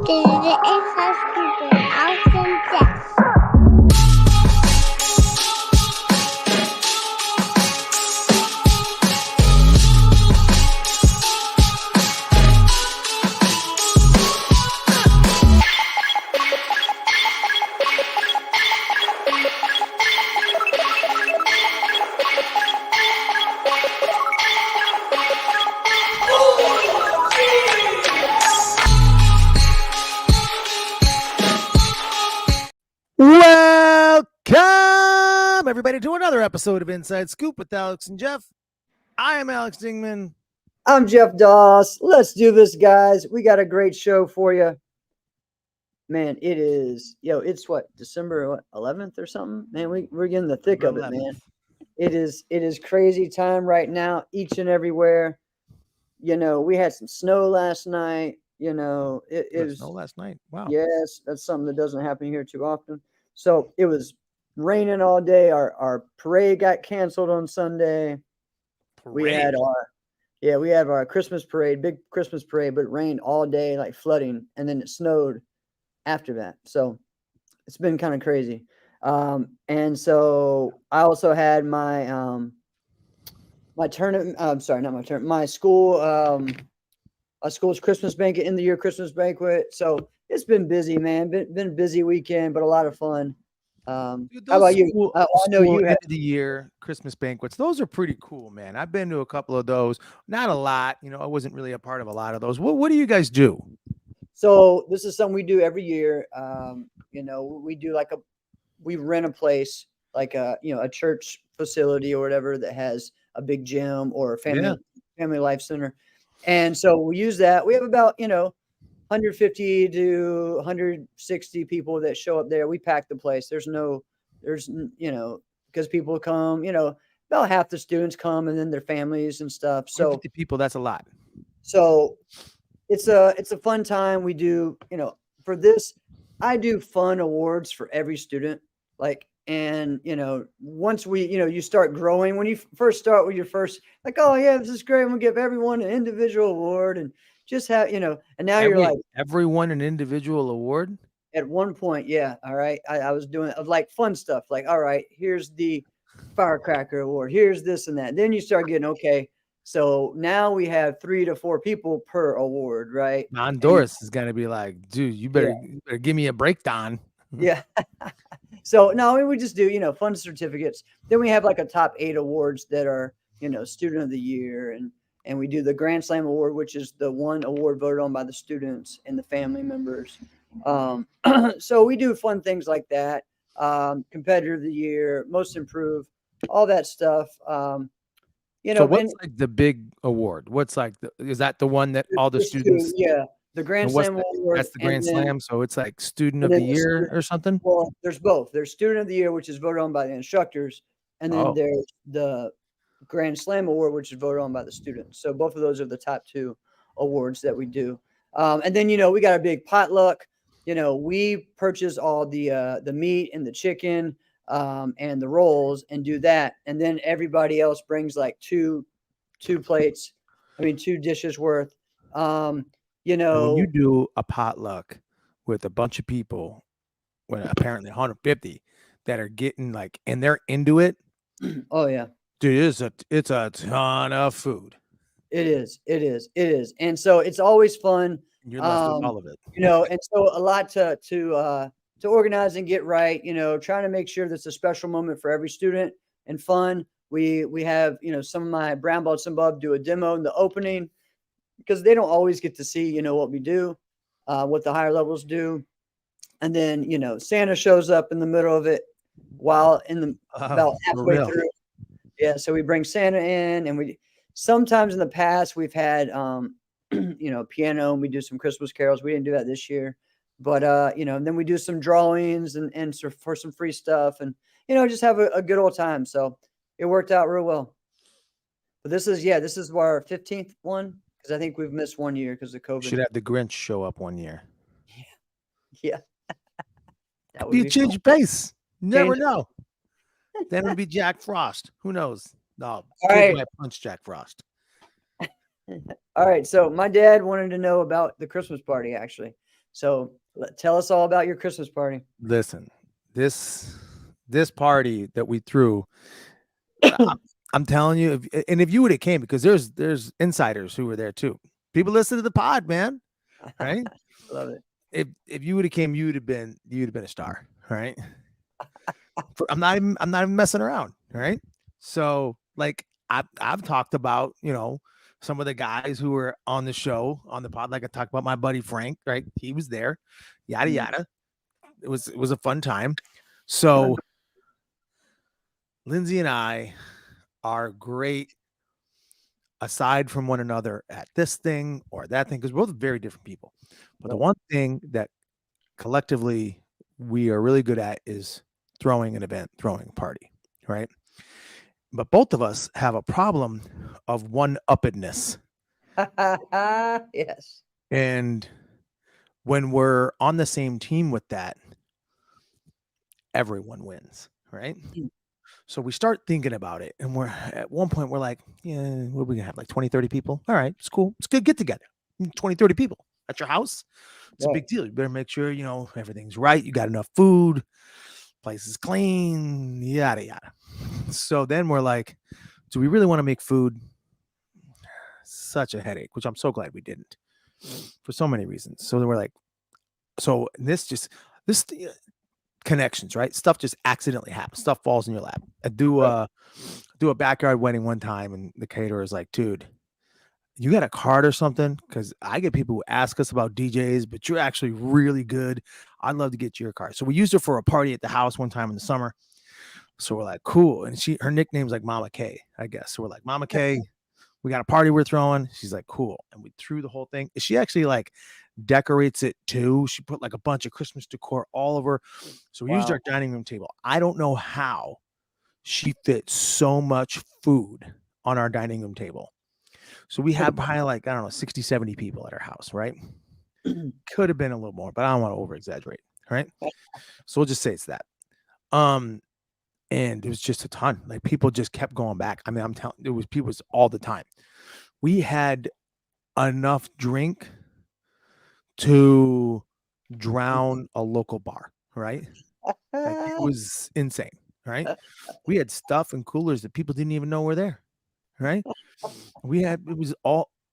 Dit is hartstikke awesome Jeff. Welcome, everybody, to another episode of Inside Scoop with Alex and Jeff. I am Alex Dingman. I'm Jeff Doss. Let's do this, guys. We got a great show for you. Man, it is, it's what, December 11th or something? Man, we're getting the thick of it, man. It is crazy time right now, each and everywhere. We had some snow last night. It was snow last night. Wow. Yes, that's something that doesn't happen here too often. So it was raining all day. Our parade got canceled on Sunday. We had our Christmas parade, big Christmas parade, but it rained all day, like flooding, and then it snowed after that. So it's been kind of crazy. And so I also had my my tournament. I'm sorry, not my tournament. My school's Christmas banquet, end of the year Christmas banquet. So it's been busy, man. Been a busy weekend, but a lot of fun. How about you? I know you had end of the year Christmas banquets. Those are pretty cool, man. I've been to a couple of those. Not a lot. I wasn't really a part of a lot of those. What do you guys do? So this is something we do every year. We do we rent a place, like a church facility or whatever that has a big gym or a family life center. And so we use that. We have about, 150 to 160 people that show up there. We pack the place. There's because people come, about half the students come and then their families and stuff. So 50 people, that's a lot. So it's a fun time. We do, for this, I do fun awards for every student. Once you start growing, when you first start with your first, oh yeah, this is great. We'll give everyone an individual award and just have, and now you're like everyone an individual award. At one point, yeah. All right. I was doing fun stuff. All right, here's the firecracker award. Here's this and that. Then you start getting, okay. So now we have 3 to 4 people per award, right? Don Doris is going to be like, dude, you better give me a breakdown. Yeah. So no, we just do, fun certificates. Then we have a top 8 awards that are, student of the year. And we do the Grand Slam Award, which is the one award voted on by the students and the family members. So we do fun things like that. Competitor of the year, most improved, all that stuff. So what's the big award? Is that the one that all the students? Yeah. The Grand Slam Award. That's the Grand Slam. So it's like student of the year or something? Well, there's both. There's student of the year, which is voted on by the instructors. And then there's the Grand Slam Award, which is voted on by the students. So both of those are the top 2 awards that we do. And then, we got a big potluck. We purchase all the meat and the chicken and the rolls and do that. And then everybody else brings two plates. 2 dishes worth. When you do a potluck with a bunch of people, when apparently 150 that are getting and they're into it. Oh yeah, dude, it's a ton of food. It is. And so it's always fun. You're left with all of it. And so a lot to organize and get right, trying to make sure that's a special moment for every student and fun. We have, some of my brown belts above do a demo in the opening, because they don't always get to see, what we do, what the higher levels do. And then, Santa shows up in the middle of it while about halfway through. Yeah. So we bring Santa in, and sometimes in the past we've had, piano, and we do some Christmas carols. We didn't do that this year, but, and then we do some drawings and for some free stuff and, just have a good old time. So it worked out real well. But this is our 15th one. Because I think we've missed 1 year because of COVID. Should have the Grinch show up one year. Yeah. That would be a change of pace. Never know. Then it would be Jack Frost. Who knows? No. All right. Punch Jack Frost. All right. So my dad wanted to know about the Christmas party, actually. So tell us all about your Christmas party. Listen, this party that we threw, I'm telling you, if you would have came, because there's insiders who were there too. People listen to the pod, man. Right? Love it. If you would have came, you'd have been a star, right? I'm not even messing around, right? So like I've talked about, some of the guys who were on the show on the pod. Like I talked about my buddy Frank, right? He was there, yada yada. It was a fun time. So Lindsay and I are great aside from one another at this thing or that thing, because we're both very different people. But the one thing that collectively we are really good at is throwing an event, throwing a party, right? But both of us have a problem of one-uppedness. Yes. And when we're on the same team with that, everyone wins, right? So we start thinking about it, and we're at one point we're like, yeah, what are we gonna have, like 20, 30 people? All right, it's cool. It's good get together. 20, 30 people at your house. It's a big deal. You better make sure, everything's right. You got enough food, place is clean, yada, yada. So then we're like, do we really want to make food? Such a headache, which I'm so glad we didn't for so many reasons. So then we're like, this connections, right? Stuff just accidentally happens. Stuff falls in your lap. I do a backyard wedding one time, and the caterer is like, dude, you got a card or something? Because I get people who ask us about DJs, but you're actually really good. I'd love to get your card. So we used her for a party at the house one time in the summer. So we're like, cool. And her nickname's like Mama K, I guess. So we're like, Mama K, we got a party we're throwing. She's like, cool. And we threw the whole thing. She actually like decorates it too. She put like a bunch of Christmas decor all over. So we used our dining room table. I don't know how she fit so much food on our dining room table. So we had probably like, I don't know, 60, 70 people at our house, right? Could have been a little more, but I don't want to over exaggerate. Right. So we'll just say it's that. And it was just a ton. Like people just kept going back. I mean, I'm telling it was people all the time. We had enough drink to drown a local bar, right? Like, it was insane, right? We had stuff in coolers that people didn't even know were there, right? It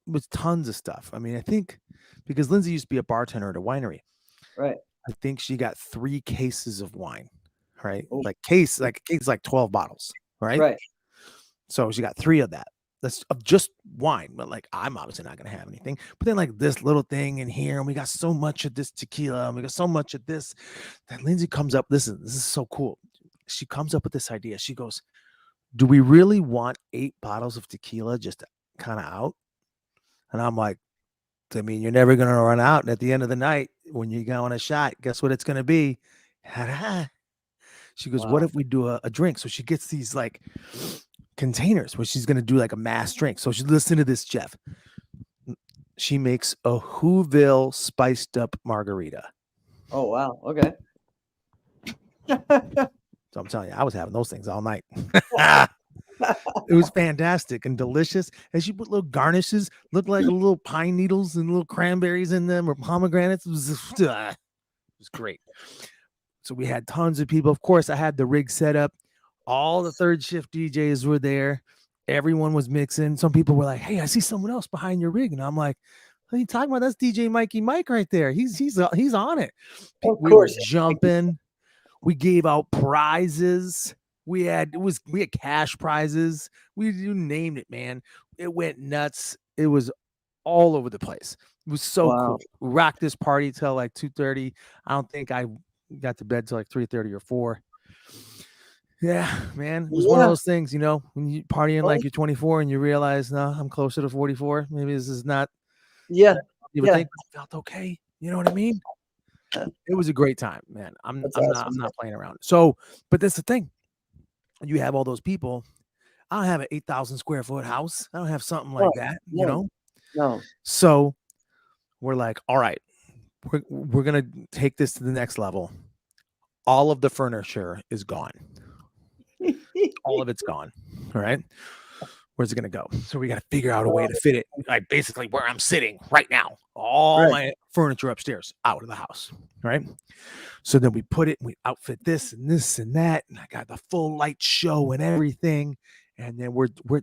was tons of stuff. I mean, I think because Lindsay used to be a bartender at a winery, right? I think she got 3 cases of wine, right? Like case, like 12 bottles, right? Right. So she got 3 of that. That's of just wine, but like I'm obviously not gonna have anything. But then like this little thing in here, and we got so much of this tequila, and we got so much of this that Lindsay comes up. This is so cool. She comes up with this idea. She goes, "Do we really want 8 bottles of tequila just kind of out?" And I'm like, I mean, you're never gonna run out. And at the end of the night, when you go on a shot, guess what it's gonna be? She goes, what if we do a drink? So she gets these like containers where she's going to do like a mass drink. So she's listening to this, Jeff. She makes a Whoville spiced up margarita. Oh, wow. Okay. So I'm telling you, I was having those things all night. It was fantastic and delicious. And she put little garnishes, looked like little pine needles and little cranberries in them or pomegranates. It was great. So we had tons of people. Of course, I had the rig set up. All the third shift DJs were there. Everyone was mixing. Some people were like, "Hey, I see someone else behind your rig," and I'm like, "What are you talking about? That's DJ Mikey Mike right there. He's on it." We were jumping. We gave out prizes. We had cash prizes. You named it, man. It went nuts. It was all over the place. It was so cool. We rocked this party till like 2:30. I don't think I got to bed till like 3:30 or 4. Yeah, man. It was one of those things, when you partying like you're 24 and you realize, no, I'm closer to 44. Maybe this is not. Yeah. You would think it felt okay. You know what I mean? It was a great time, man. I'm not playing around. So, but that's the thing. You have all those people. I don't have an 8,000 square foot house. I don't have something like that, No. So we're like, all right, we're going to take this to the next level. All of the furniture is gone. All of it's gone. All right. where's it going to go? So we got to figure out a way to fit it, like basically where I'm sitting right now. All Right. my furniture upstairs out of the house, right? So then we put it, we outfit this and this and that, and I got the full light show and everything. And then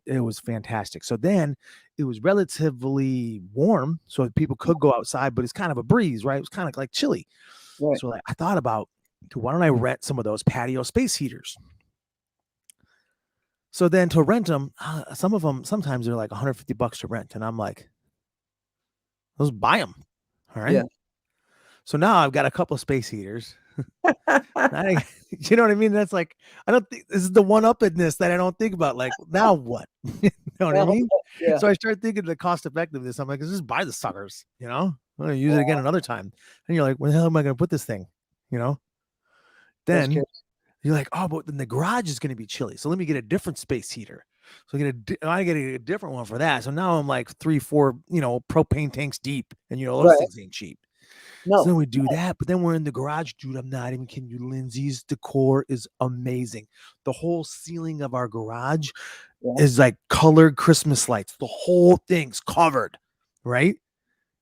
it was fantastic. So then it was relatively warm, so people could go outside, but it's kind of a breeze, right? It was kind of like chilly. Right. So like, I thought about, why don't I rent some of those patio space heaters? So then to rent them, some of them, sometimes they're like $150 to rent. And I'm like, let's buy them. All right. Yeah. So now I've got a couple of space heaters. You know what I mean? That's like, I don't think this is the one uppedness that I don't think about. Like, now what? You know what I mean? Yeah. So I started thinking of the cost effectiveness. I'm like, let's just buy the suckers, you know? I'm going to use it again another time. And you're like, where the hell am I going to put this thing? You know? That's Then good. you're like, oh, but then the garage is going to be chilly. So let me get a different space heater. So I get a different one for that. So now I'm like 3-4, propane tanks deep, and those Right. things ain't cheap. No. So then we do that, but then we're in the garage, dude. I'm not even kidding you. Lindsay's decor is amazing. The whole ceiling of our garage is like colored Christmas lights. The whole thing's covered, right?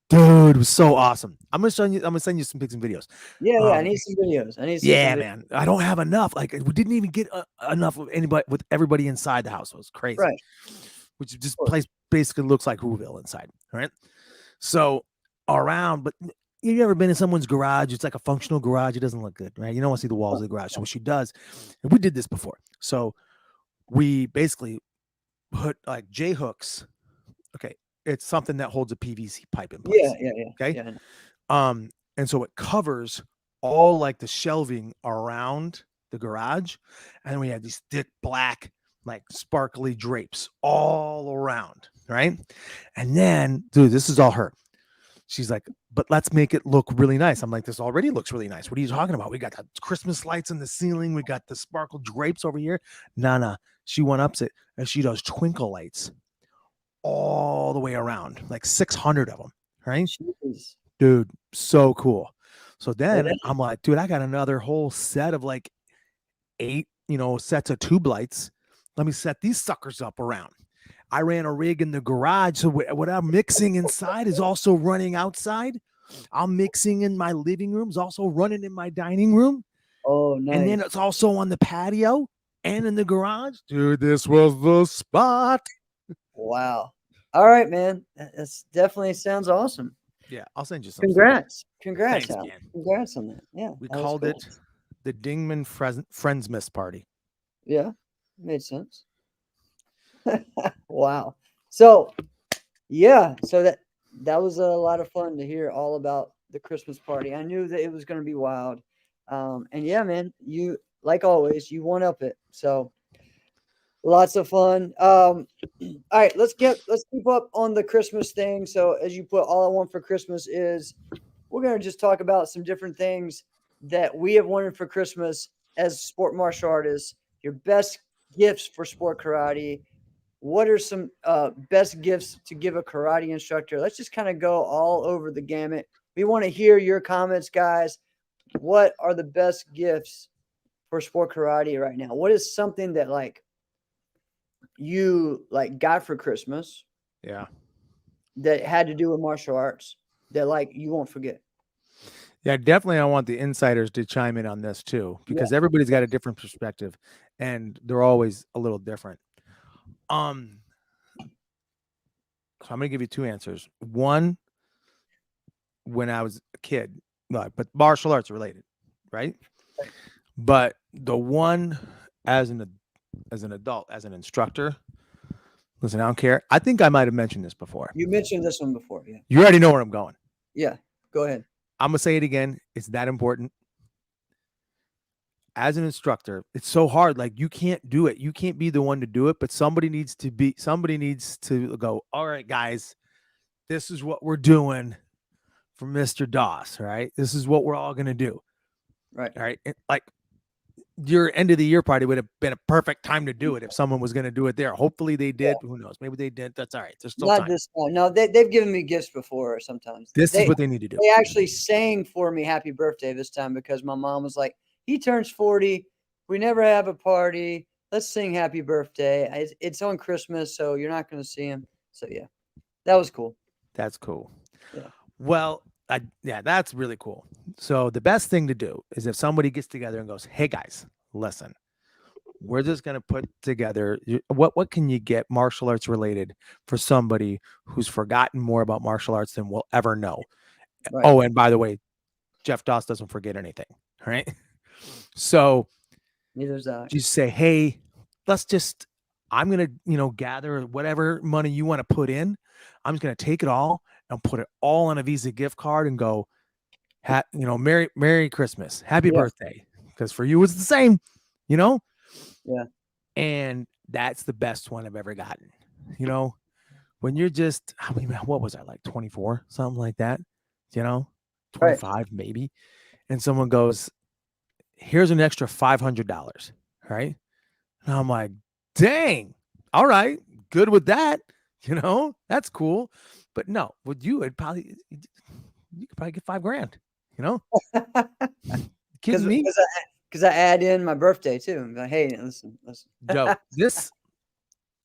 Dude, it was so awesome. I'm gonna send you some pics and videos. Yeah, I need some videos. Yeah, man. I don't have enough. Like, we didn't even get enough of everybody inside the house. It was crazy. Right. Which just place basically looks like Whoville inside. All right. So around, but you ever been in someone's garage? It's like a functional garage. It doesn't look good, right? You don't want to see the walls of the garage. So what she does, and we did this before. So we basically put like J hooks. Okay. It's something that holds a PVC pipe in place. Yeah. Okay. Yeah. And so it covers all like the shelving around the garage. And then we have these thick black, like sparkly drapes all around. Right. And then, dude, this is all her. She's like, but let's make it look really nice. I'm like, this already looks really nice. What are you talking about? We got the Christmas lights in the ceiling. We got the sparkle drapes over here. Nah. She one ups it and she does twinkle lights all the way around, like 600 of them. Right. Jeez. Dude, so cool. So then I'm like, dude, I got another whole set of like 8, sets of tube lights. Let me set these suckers up around. I ran a rig in the garage. So what I'm mixing inside is also running outside. I'm mixing in my living room, is also running in my dining room. Oh, nice. And then it's also on the patio and in the garage. Dude, this was the spot. Wow. All right, man. That's definitely sounds awesome. Yeah, I'll send you some. Congrats, Thanks, Al. man. Congrats on that. Yeah, We that was called cool. it the Dingman Friendsmas Party. Yeah, made sense. Wow. So, yeah, so that was a lot of fun to hear all about the Christmas party. I knew that it was going to be wild. And yeah, man, you like always, you one up it. So lots of fun. All right, let's keep up on the Christmas thing. So as you put, all I want for Christmas is, we're going to just talk about some different things that we have wanted for Christmas as sport martial artists. Your best gifts for sport karate. What are some best gifts to give a karate instructor? Let's just kind of go all over the gamut. We want to hear your comments, guys. What are the best gifts for sport karate right now? What is something that like you like got for Christmas? Yeah. That had to do with martial arts that like you won't forget. Yeah, definitely. I want the insiders to chime in on this too, because everybody's got a different perspective and they're always a little different. So I'm gonna give you 2 answers. One, when I was a kid, but martial arts related, right? But the one as an adult, as an instructor, listen, I don't care. I think I might have mentioned this before. You mentioned this one before, yeah. You already know where I'm going. Yeah, go ahead. I'm gonna say it again. It's that important. As an instructor, it's so hard. Like, you can't do it. You can't be the one to do it, but somebody needs to go, all right, guys, this is what we're doing for Mr. Doss, right? This is what we're all going to do. Right. All right. Like, your end of the year party would have been a perfect time to do it if someone was going to do it there. Hopefully they did. Yeah. Who knows? Maybe they didn't. That's all right. There's still time. This time. No, they've given me gifts before sometimes. This is what they need to do. They actually sang for me happy birthday this time because my mom was like, he turns 40. We never have a party. let's sing happy birthday. It's on Christmas, so you're not going to see him. So yeah, that was cool. That's cool. Yeah. Well, yeah, that's really cool. So the best thing to do is if somebody gets together and goes, "Hey guys, listen, we're just gonna put together what can you get martial arts related for somebody who's forgotten more about martial arts than we'll ever know." Right. Oh, and by the way, Jeff Doss doesn't forget anything. All right. So Neither's that. just say, "Hey, I'm gonna, gather whatever money you want to put in. I'm just gonna take it all and put it all on a Visa gift card and go, Merry Christmas, Happy Yeah. birthday." Because for you, it's the same, you know? Yeah. And that's the best one I've ever gotten. When you're what was I, like 24, something like that, Right. 25 maybe. And someone goes, "Here's an extra $500. Right. And I'm like, dang, all right, good with that. That's cool. But no, with you, you could probably get $5,000, kidding me? Because I add in my birthday too. I'm like, hey, listen. Joe,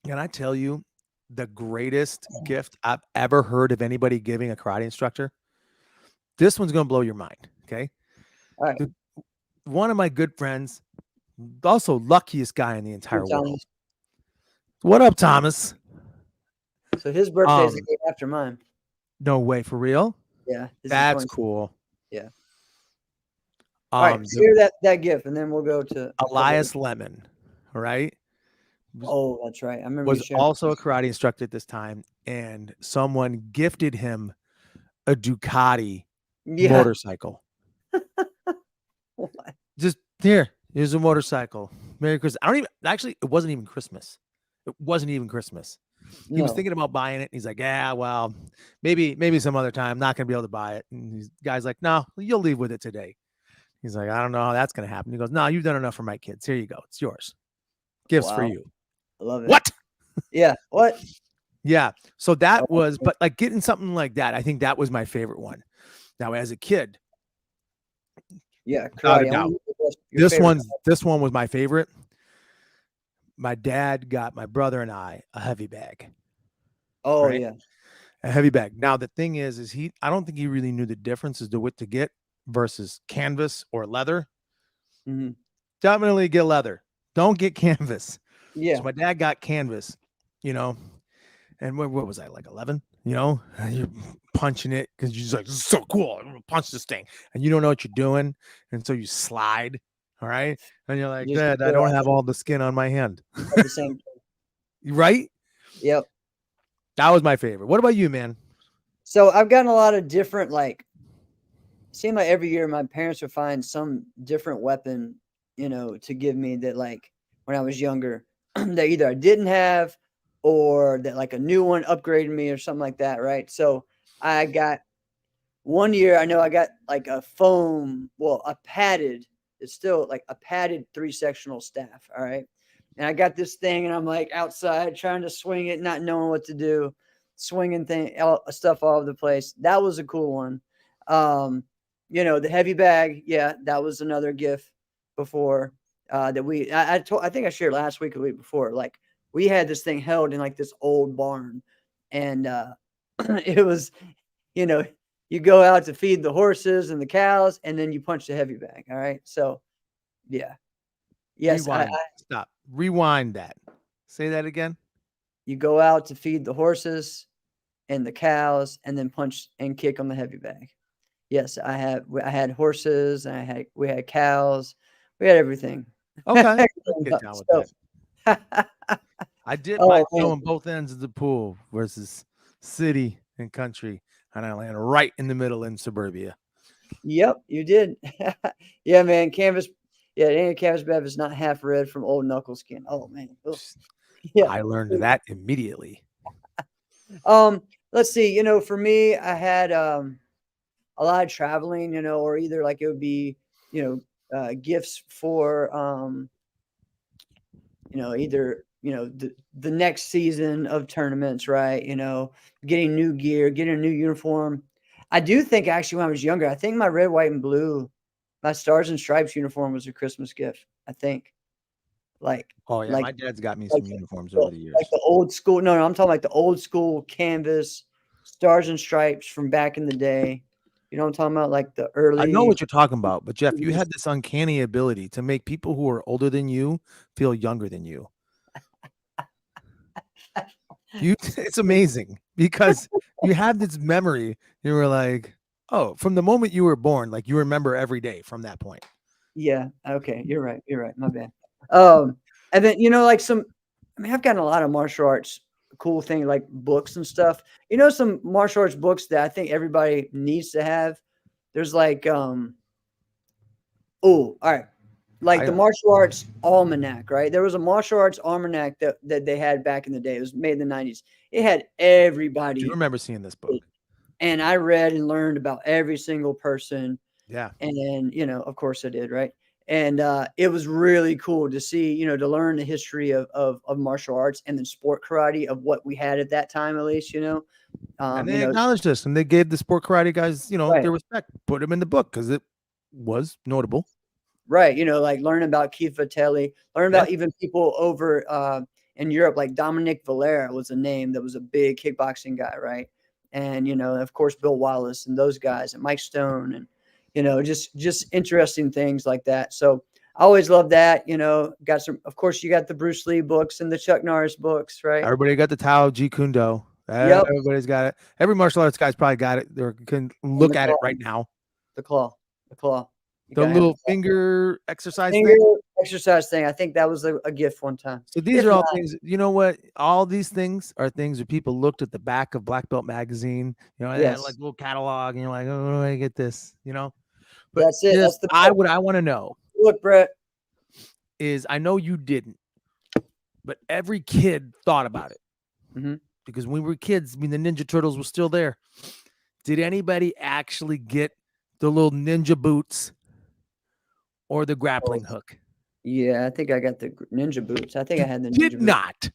can I tell you the greatest gift I've ever heard of anybody giving a karate instructor? This one's going to blow your mind. Okay. All right. One of my good friends, also luckiest guy in the entire Thomas. world. What up, Thomas? So his birthday is the day after mine. No way, for real? Yeah. That's cool. Yeah. All right, share that gift, and then we'll go to Elias Lemon, right? Oh, that's right. I remember. Was also a karate instructor at this time, and someone gifted him a Ducati motorcycle. Just here's a motorcycle. Merry Christmas. It wasn't even Christmas. It wasn't even Christmas. He was thinking about buying it. And he's like, yeah, well, maybe some other time. I'm not going to be able to buy it. And the guy's like, no, you'll leave with it today. He's like, I don't know how that's going to happen. He goes, no, you've done enough for my kids. Here you go. It's yours. Gifts for you. I love it. What? Yeah. What? Yeah. So that was, but like getting something like that, I think that was my favorite one. Now, as a kid. Yeah. This one was my favorite. My dad got my brother and I a heavy bag. Oh, right? Yeah. A heavy bag. Now, the thing is I don't think he really knew the difference as to what to get versus canvas or leather. Mm-hmm. Definitely get leather. Don't get canvas. Yeah. So my dad got canvas, and what was I, like 11? You're punching it because you're just like, this is so cool. I'm gonna punch this thing. And you don't know what you're doing. And so you slide. All right. And you're like, Dad, I don't have all the skin on my hand. The same thing. Right? Yep. That was my favorite. What about you, man? So I've gotten a lot of different, seemed like every year my parents would find some different weapon, to give me that, like, when I was younger, that either I didn't have or that like a new one upgraded me or something like that. Right. So I got one year, I know I got like a padded, it's still like a padded 3-sectional staff. All right. And I got this thing and I'm like outside trying to swing it, not knowing what to do, swinging stuff all over the place. That was a cool one. The heavy bag. Yeah. That was another gift before that I think I shared last week or the week before, like we had this thing held in like this old barn and it was, you go out to feed the horses and the cows, and then you punch the heavy bag. All right. So, yeah. Yes. Stop. Rewind that. Say that again. You go out to feed the horses and the cows, and then punch and kick on the heavy bag. Yes, I had horses, and we had cows, we had everything. Okay. Get down with that. I did my show on both ends of the pool versus city and country. And I land right in the middle in suburbia. Yep, you did. Yeah, man. Canvas. Yeah, any canvas bev is not half red from old knuckle skin. Oh man. Ugh. Yeah, I learned that immediately. Let's see. For me, I had a lot of traveling. Or either like it would be gifts for either the next season of tournaments, right? Getting new gear, getting a new uniform. I do think actually when I was younger, I think my red, white, and blue, my Stars and Stripes uniform was a Christmas gift. I think. like Oh yeah, like my dad's got me like some uniforms the over the like years. the old school. No, I'm talking like the old school canvas stars and stripes from back in the day. You know what I'm talking about? Like the I know early. what you're talking about, but Jeff, you had this uncanny ability to make people who are older than you feel younger than you. It's amazing because you have this memory. You were like, oh, from the moment you were born, like you remember every day from that point. Yeah. Okay. You're right. You're right. My bad. And then like I mean, I've gotten a lot of martial arts cool thing like books and stuff. Some martial arts books that I think everybody needs to have. There's like oh, all right. Like the I martial arts almanac, right? There was a martial arts almanac that they had back in the day. It was made in the 90s. It had do everybody, remember seeing this book. and I read and learned about every single person. Yeah. And then, of course I did, right? And it was really cool to see, to learn the history of martial arts and then sport karate of what we had at that time, at least, And you they know, acknowledged this and they gave the sport karate guys, right, their respect, put them in the book because it was notable. right. Like learn about Keith Vitelli, learn Yeah. about even people over in Europe, like Dominic Valera was a name that was a big kickboxing guy, right? And, of course, Bill Wallace and those guys and Mike Stone and, just interesting things like that. So I always love that, got some, of course, you got the Bruce Lee books and the Chuck Norris books, right? Everybody got the Tao Jeet Kune Do. Yep. Everybody's got it. Every martial arts guy's probably got it. They can And look the at it claw, right now. the claw, the claw. You The gotta have the little finger exercise finger thing. exercise thing. I think that was a gift one time. So these If are all not, things, you know what? All these things are things that people looked at the back of Black Belt magazine, they had like yes, a little catalog, and you're like, oh, where do I get this? But that's it. just That's the book. what I want to know Look, Brett. is I know you didn't, but every kid thought about it Mhm. because when we were kids, I mean, the Ninja Turtles were still there. Did anybody actually get the little ninja boots or the grappling hook? Yeah, I think I got the ninja boots. I think I had the ninja Did boots. not.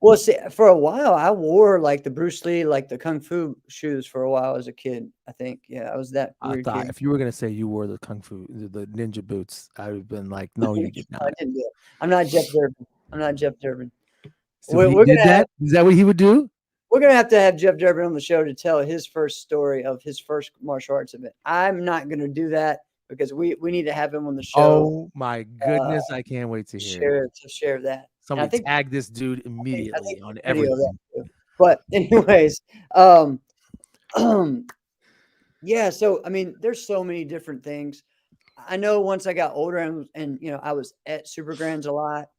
Well, see, for a while, I wore like the Bruce Lee, like the kung fu shoes for a while as a kid. I think, yeah, I was that I weird thought kid. if you were gonna say you wore the kung fu, the ninja boots, I would have been like, no, you did I not. didn't do it. I'm not Jeff Durbin. I'm not Jeff Durbin. So We're, he we're did gonna have, that? Is that what he would do? we're gonna have to have Jeff Durbin on the show to tell his first story of his first martial arts event. I'm not gonna do that because we need to have him on the show. Oh my goodness, I can't wait to hear it. Share that. And I Somebody think tag this dude I immediately think on there's video of that everything. too. But anyways, um, yeah. So I mean, there's so many different things. I know once I got older and I was at Super Grands a lot.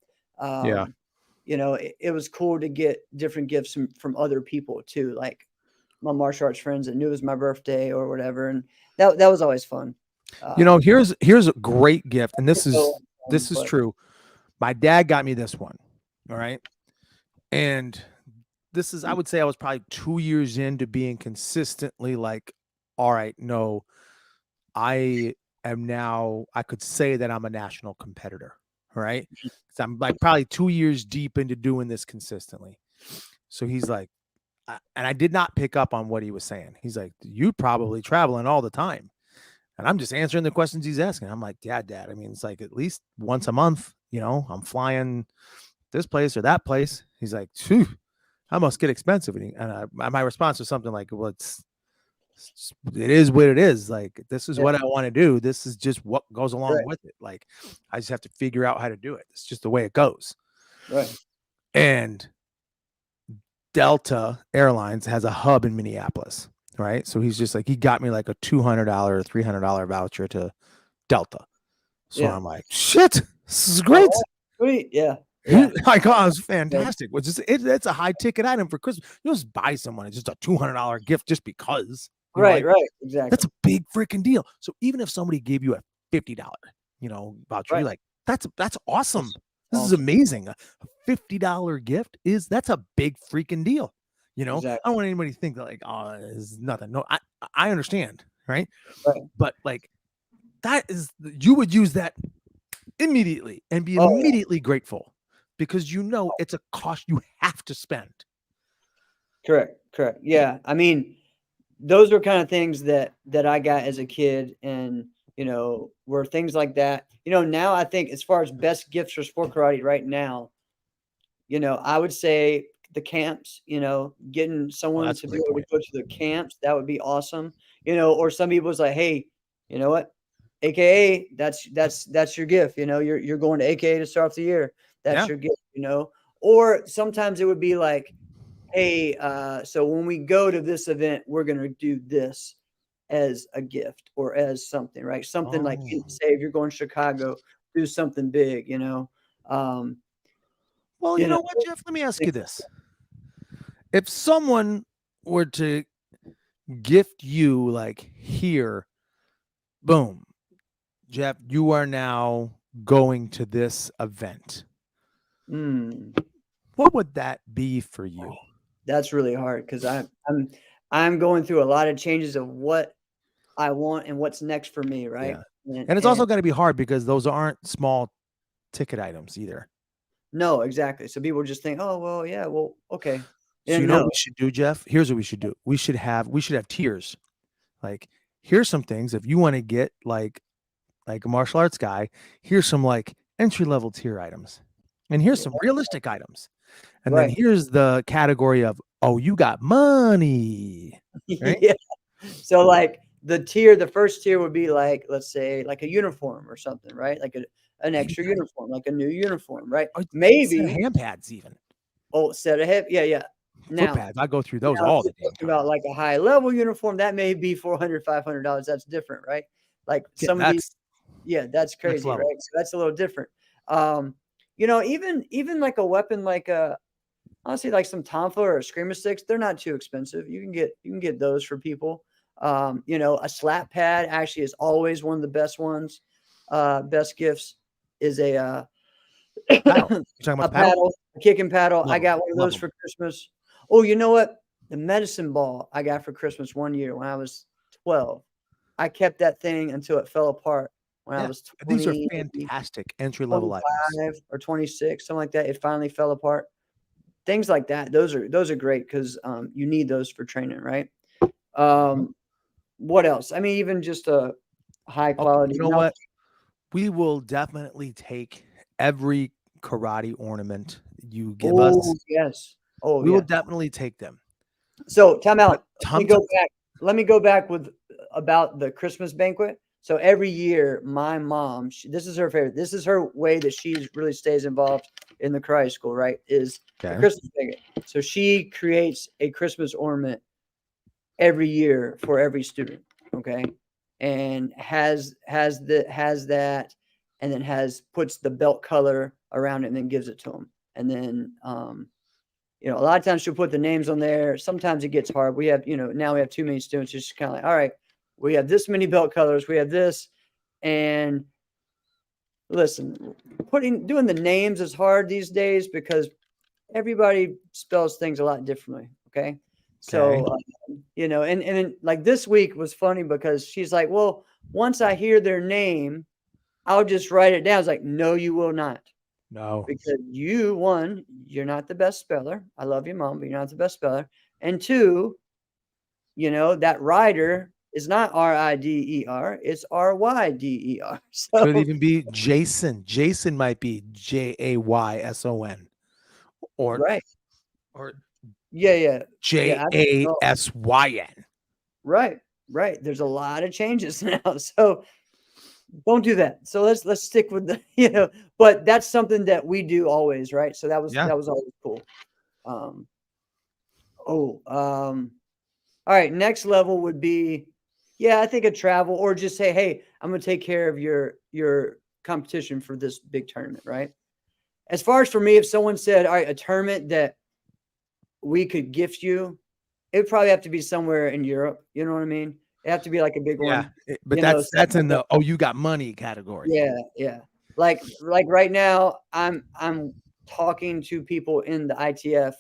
Yeah. It was cool to get different gifts from other people too, like my martial arts friends that knew it was my birthday or whatever, and that was always fun. Here's a great gift, and this is But true. My dad got me this one. All right. And this is, I would say I was probably 2 years into being consistently like, all right, no, I am now, I could say that I'm a national competitor. All right. So I'm like probably 2 years deep into doing this consistently. So he's like, and I did not pick up on what he was saying. He's like, you probably traveling all the time. And I'm just answering the questions he's asking. I'm like, yeah, Dad. I mean, it's like at least once a month, I'm flying this place or that place. He's like, phew, I must get expensive. And my response was something like, well, it is what it is. Like, this is what I want to do. This is just what goes along with it. Like, I just have to figure out how to do it. It's just the way it goes. right. And Delta Airlines has a hub in Minneapolis, right? So he's just like, he got me like a $200 or $300 voucher to Delta. So I'm like, shit, this is great. Oh, sweet. Yeah. Like, oh, it's fantastic. Which is it's a high ticket item for Christmas. You just buy someone it's just a $200 gift just because. Right. Exactly. That's a big freaking deal. So even if somebody gave you a $50, voucher, you're like, that's awesome. This is amazing. A $50 gift that's a big freaking deal. Exactly. I don't want anybody to think that like, oh, it's nothing. No, I understand, right? But like that is, you would use that immediately and be immediately grateful because it's a cost you have to spend. Correct. Yeah. I mean, those are kind of things that I got as a kid, and where things like that, now I think as far as best gifts for sport karate right now, I would say the camps, getting someone that's to a be great able to point. go to the camps, that would be awesome. Or some people's like, hey, you know what? AKA, that's your gift. You're going to AKA to start off the year. That's Yeah. your gift. Or sometimes it would be like, hey, so when we go to this event, we're gonna do this as a gift or as something, right? Something like, Oh. say if you're going to Chicago, do something big. Um, Well, you you know, know what, Jeff? Let me ask you this. If someone were to gift you, like, here, boom, Jeff, you are now going to this event, mm, what would that be for you? that's really hard because I'm going through a lot of changes of what I want and what's next for me, right? Yeah. And, And it's and also going to be hard because those aren't small ticket items either. no, exactly. So people just think, oh well, yeah, well, okay. So you And know what no, we should do, Jeff? Here's what we should do. We should have tiers. Like, here's some things if you want to get like a martial arts guy, here's some like entry level tier items. And here's some realistic items. And then right. here's the category of, oh, you got money. Right? Yeah. So like the first tier would be like, let's say like a uniform or something, right? Like an extra Hand uniform, like a new uniform, right? pads, set of Maybe hand pads, even set of hip. Yeah, yeah. foot Now, pads. I go through those if all you're the damn talking time. about like a high level uniform, that may be $400, $500. That's different, right? Like Yeah, some of these, that's yeah, that's next crazy, level. right? So that's a little different. Even like a weapon like honestly, like some tonfa or screamer sticks, they're not too expensive. You can get those for people. A slap pad actually is always one of the best ones. Best gifts is a Paddle. You talking about a the paddle? paddle, a kick and paddle. I Love them. got one of Love those them. for Christmas. Oh, you know what? The medicine ball I got for Christmas one year when I was 12. I kept that thing until it fell apart when I Yeah. was These are 20, fantastic entry level items. 25 or 26, something like that. It finally fell apart. Things like that. Those are great because you need those for training, right? Mhm. What else? I mean, even just a high Okay, quality. you know what? We will definitely take every karate ornament you give Oh us. yes. Oh We will yeah. definitely take them. So time But out. Let me go sometimes, back. Let me go back with about the Christmas banquet. So every year, my mom, this is her favorite. This is her way that she really stays involved in the karate school. Right? Is the okay. Christmas banquet. So she creates a Christmas ornament every year for every student. Okay, and has that, and then puts the belt color around it, and then gives it to them. And then a lot of times she'll put the names on there. Sometimes it gets hard. We have, now we have too many students. It's just kind of like, all right, we have this many belt colors. We have this. And listen, doing the names is hard these days because everybody spells things a lot differently. Okay. Okay. So, and then like this week was funny because she's like, well, once I hear their name, I'll just write it down. I was like, no, you will not. No. Because you're not the best speller. I love you, mom, but you're not the best speller. And two, that rider is not Rider, it's Ryder. Could it So even be Jason? Jason might be Jayson or right. or Yeah, yeah. Yeah. Oh, Jasyn. right, right. There's a lot of changes now. So don't do that. So let's stick with but that's something that we do always, right? So that was Yeah. always cool. Um, all right, next level would be, I think a travel or just say, hey, I'm gonna take care of your competition for this big tournament, right? As far as for me, if someone said, all right, a tournament that we could gift you, it would probably have to be somewhere in Europe. You know what I mean? It have to be like a big Yeah. one. But Something that's in like the you got money category. yeah, yeah. Like right now, I'm talking to people in the ITF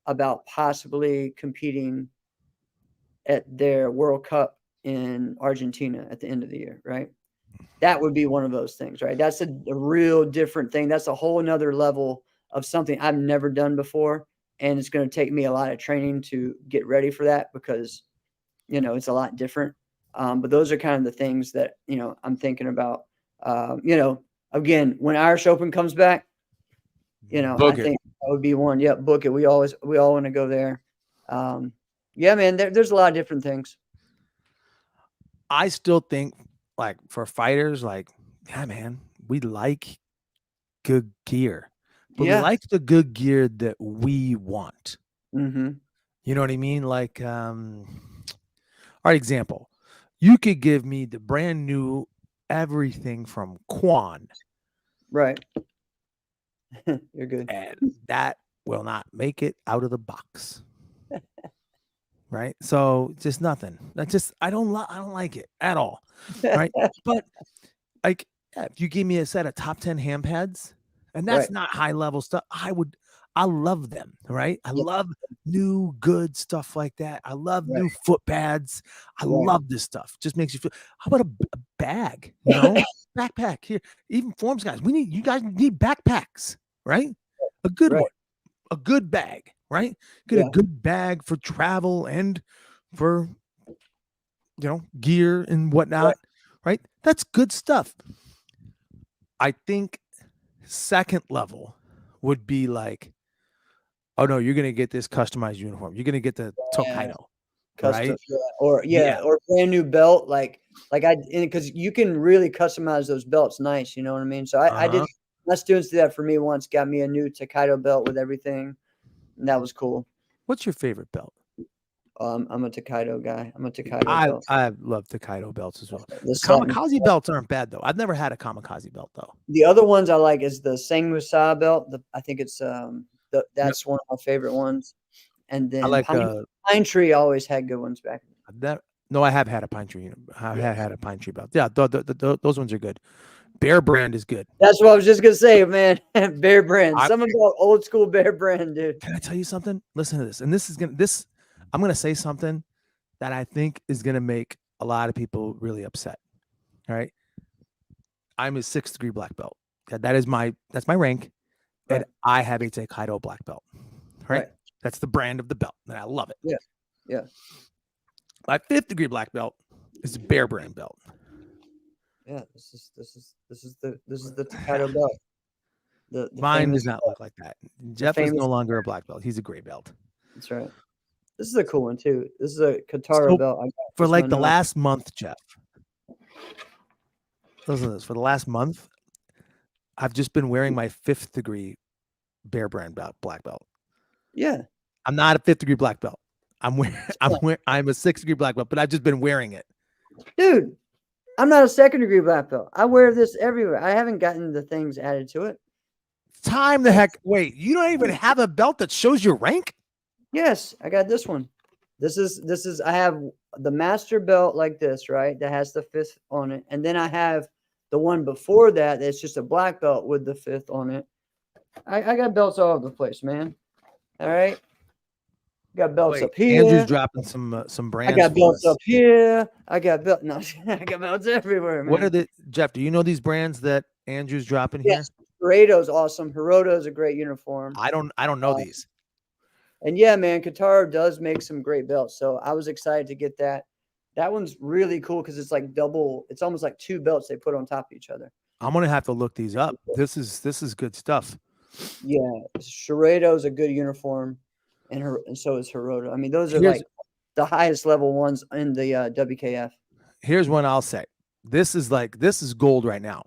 about possibly competing at their World Cup in Argentina at the end of the year, right? That would be one of those things, right? That's a real different thing. That's a whole nother level of something I've never done before. And it's going to take me a lot of training to get ready for that because, it's a lot different. But those are kind of the things that, I'm thinking about. Again, when Irish Open comes back, I Book it. think that would be one. Yep, book it. We all want to go there. Yeah, man, there's a lot of different things. I still think, like, for fighters, like, yeah, man, we like good gear, but we Yeah. like the good gear that we want. Mm-hmm. You know what I mean? Like, all right, example, you could give me the brand new everything from Quan, Right. You're good. and that will not make it out of the box. Right? So just nothing. I don't like it at all. Right? But like, yeah, if you give me a set of top 10 hand pads, and that's Right. not high level stuff, I love them, right? I Yeah. love new good stuff like that. I love Right. new foot pads. I Right. love this stuff. Just makes you feel. How about a bag? You know, backpack here. Even forms guys, you guys need backpacks, right? A good Right. one, a good bag, right? Get Yeah. a good bag for travel and for gear and whatnot, right? That's good stuff. I think second level would be like, oh no, you're gonna get this customized uniform. You're gonna get the Tokaido, Custom, right? or brand new belt, because you can really customize those belts nice. You know what I mean? So I did. Uh-huh. My students did that for me once. Got me a new Tokaido belt with everything, and that was cool. What's your favorite belt? I'm a Tokaido guy. I'm a Tokaido belt. I love Tokaido belts as well. The The satin- kamikaze belts aren't bad though. I've never had a kamikaze belt though. The other ones I like is the Sangmusa belt. I think it's that's one of my favorite ones. And then I like Pine Tree always had good ones back. no, I have had a pine tree. I have had a pine tree belt. Yeah, those ones are good. Bear Brand is good. That's what I was just gonna say, man. Bear Brand. I- Something about old school Bear Brand, dude. Can I tell you something? Listen to this. And I'm gonna say something that I think is gonna make a lot of people really upset. All right. I'm a 6th degree black belt. That's my rank. Right. And I have a Tokaido black belt. Right? Right. That's the brand of the belt. And I love it. Yeah. Yeah. My 5th degree black belt is a Bear Brand belt. Yeah, this is the Tokaido belt. The Mine famous does not belt. look like that. Jeff is famous no longer a black belt. He's a gray belt. That's right. This is a cool one too. This is a Katara So, belt. I got For this like one the on. last month, Jeff. Listen to this. For the last month, I've just been wearing my 5th degree Bear Brand black belt. Yeah. I'm not a 5th degree black belt. I'm a 6th degree black belt, but I've just been wearing it. Dude, I'm not a 2nd degree black belt. I wear this everywhere. I haven't gotten the things added to it. Time the heck. Wait, you don't even have a belt that shows your rank? Yes, I got this one. This is I have the master belt like this, right? That has the 5th on it. And then I have the one before that that's just a black belt with the 5th on it. I got belts all over the place, man. All right. Got belts Wait, up here. Andrew's dropping some brands. I got for belts us. up here. I got I got belts everywhere, man. What are the Jeff? Do you know these brands that Andrew's dropping Yes. Hiroto's awesome. Hiroto is a great uniform. here? I don't know these. And yeah, man, Katara does make some great belts. So I was excited to get that. That one's really cool because it's like double. It's almost like 2 belts they put on top of each other. I'm gonna have to look these up. This is good stuff. Yeah, Shiredo is a good uniform, and so is Hiroto. I mean, those are Here's- like the highest level ones in the WKF. Here's one I'll say. This is gold right now.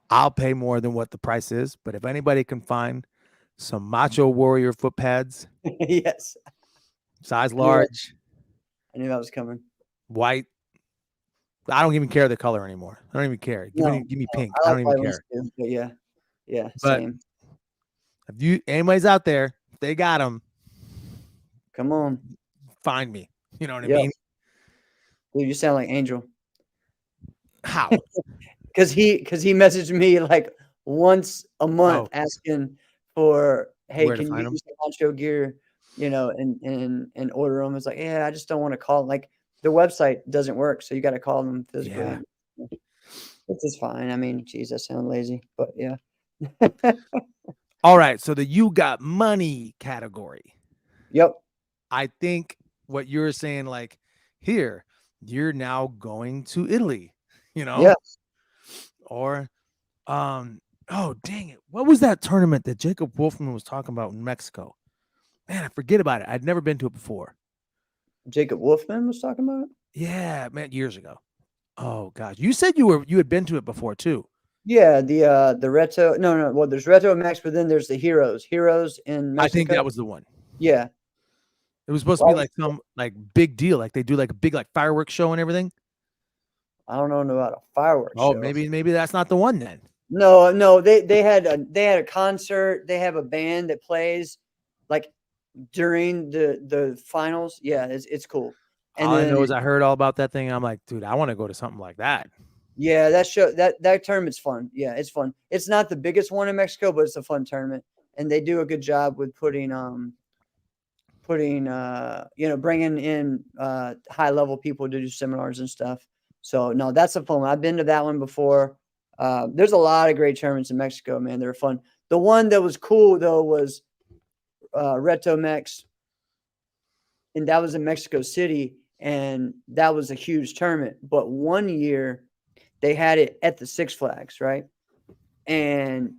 I'll pay more than what the price is, but if anybody can find some Macho Warrior foot pads, Yes, size large, I knew that was coming. white. I don't even care the color anymore. I don't even care. Give me pink. I don't even white care. ones too, but yeah, But- same. If anybody's out there, if they got them, Come on, find me. You know what I Yeah. mean? dude, you sound like Angel. How? Because he messaged me like once a month asking for, hey, Where to can you find 'em? use the Honcho gear, and order them. It's like, yeah, I just don't want to call. Like the website doesn't work, so you got to call them physically. Yeah. Which is fine. I mean, geez, I sound lazy, but yeah. All right. So the you got money category. Yep. I think what you're saying, like, here, you're now going to Italy, you know, Yeah. or oh dang it, what was that tournament that Jacob Wolfman was talking about in Mexico? Man, I forget about it. I'd never been to it before. Jacob Wolfman was talking about it. Yeah, man, years ago. Oh gosh, you said you had been to it before too. Yeah, the Reto. No. Well, there's Reto Max, but then there's the Heroes in I think Mexico. that was the one. Yeah. It was supposed to be like some like big deal, like they do like a big like fireworks show and everything. I don't know about a fireworks Oh, show. maybe that's not the one then. No, they had a concert. They have a band that plays like during the finals. Yeah, it's cool. And All I then know is I heard all about that thing. I'm like, dude, I want to go to something like that. yeah, that tournament's fun. Yeah, it's fun. It's not the biggest one in Mexico, but it's a fun tournament, and they do a good job with putting bringing in high level people to do seminars and stuff. So no, that's a fun one. I've been to that one before. There's a lot of great tournaments in Mexico, man. They're fun. The one that was cool though was Reto Mex, and that was in Mexico City, and that was a huge tournament. But one year they had it at the Six Flags, right? And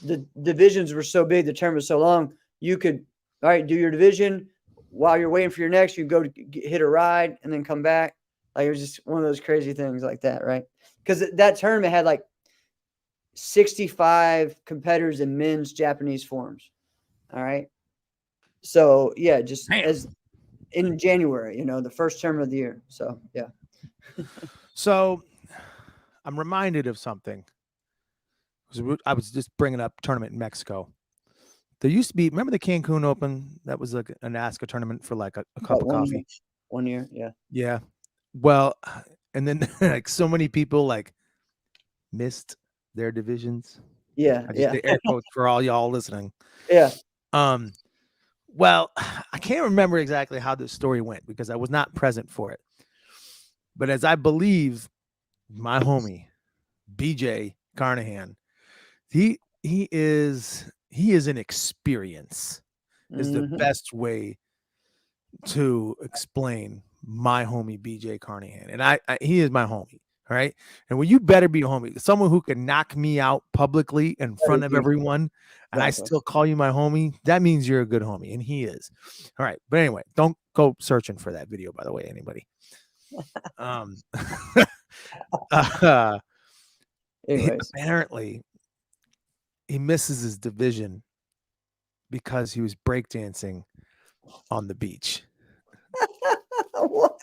the divisions were so big, the tournament was so long, you could, all right, do your division. While you're waiting for your next, you go to hit a ride and then come back. Like it was just one of those crazy things like that, right? Because that tournament had like 65 competitors in men's Japanese forms. All right. So yeah, just Damn. as in January, the first tournament of the year. So yeah. So I'm reminded of something. I was just bringing up tournament in Mexico. There used to be, remember the Cancun Open? That was like a NASCAR tournament for like a cup of coffee. 1 year, yeah. Yeah. Well, and then like so many people like missed their divisions. Yeah, I just yeah, say air quotes for all y'all listening. yeah. Well, I can't remember exactly how this story went because I was not present for it. But as I believe, my homie BJ Carnahan, he is an experience is the Mhm. best way to explain my homie BJ Carnahan. And I he is my homie. All right. And well, you better be a homie, someone who can knock me out publicly in front of everyone, and I Exactly. still call you my homie. That means you're a good homie, and he is. All right. But anyway, don't go searching for that video, by the way, anybody. Anyways. Apparently he misses his division because he was breakdancing on the beach. What?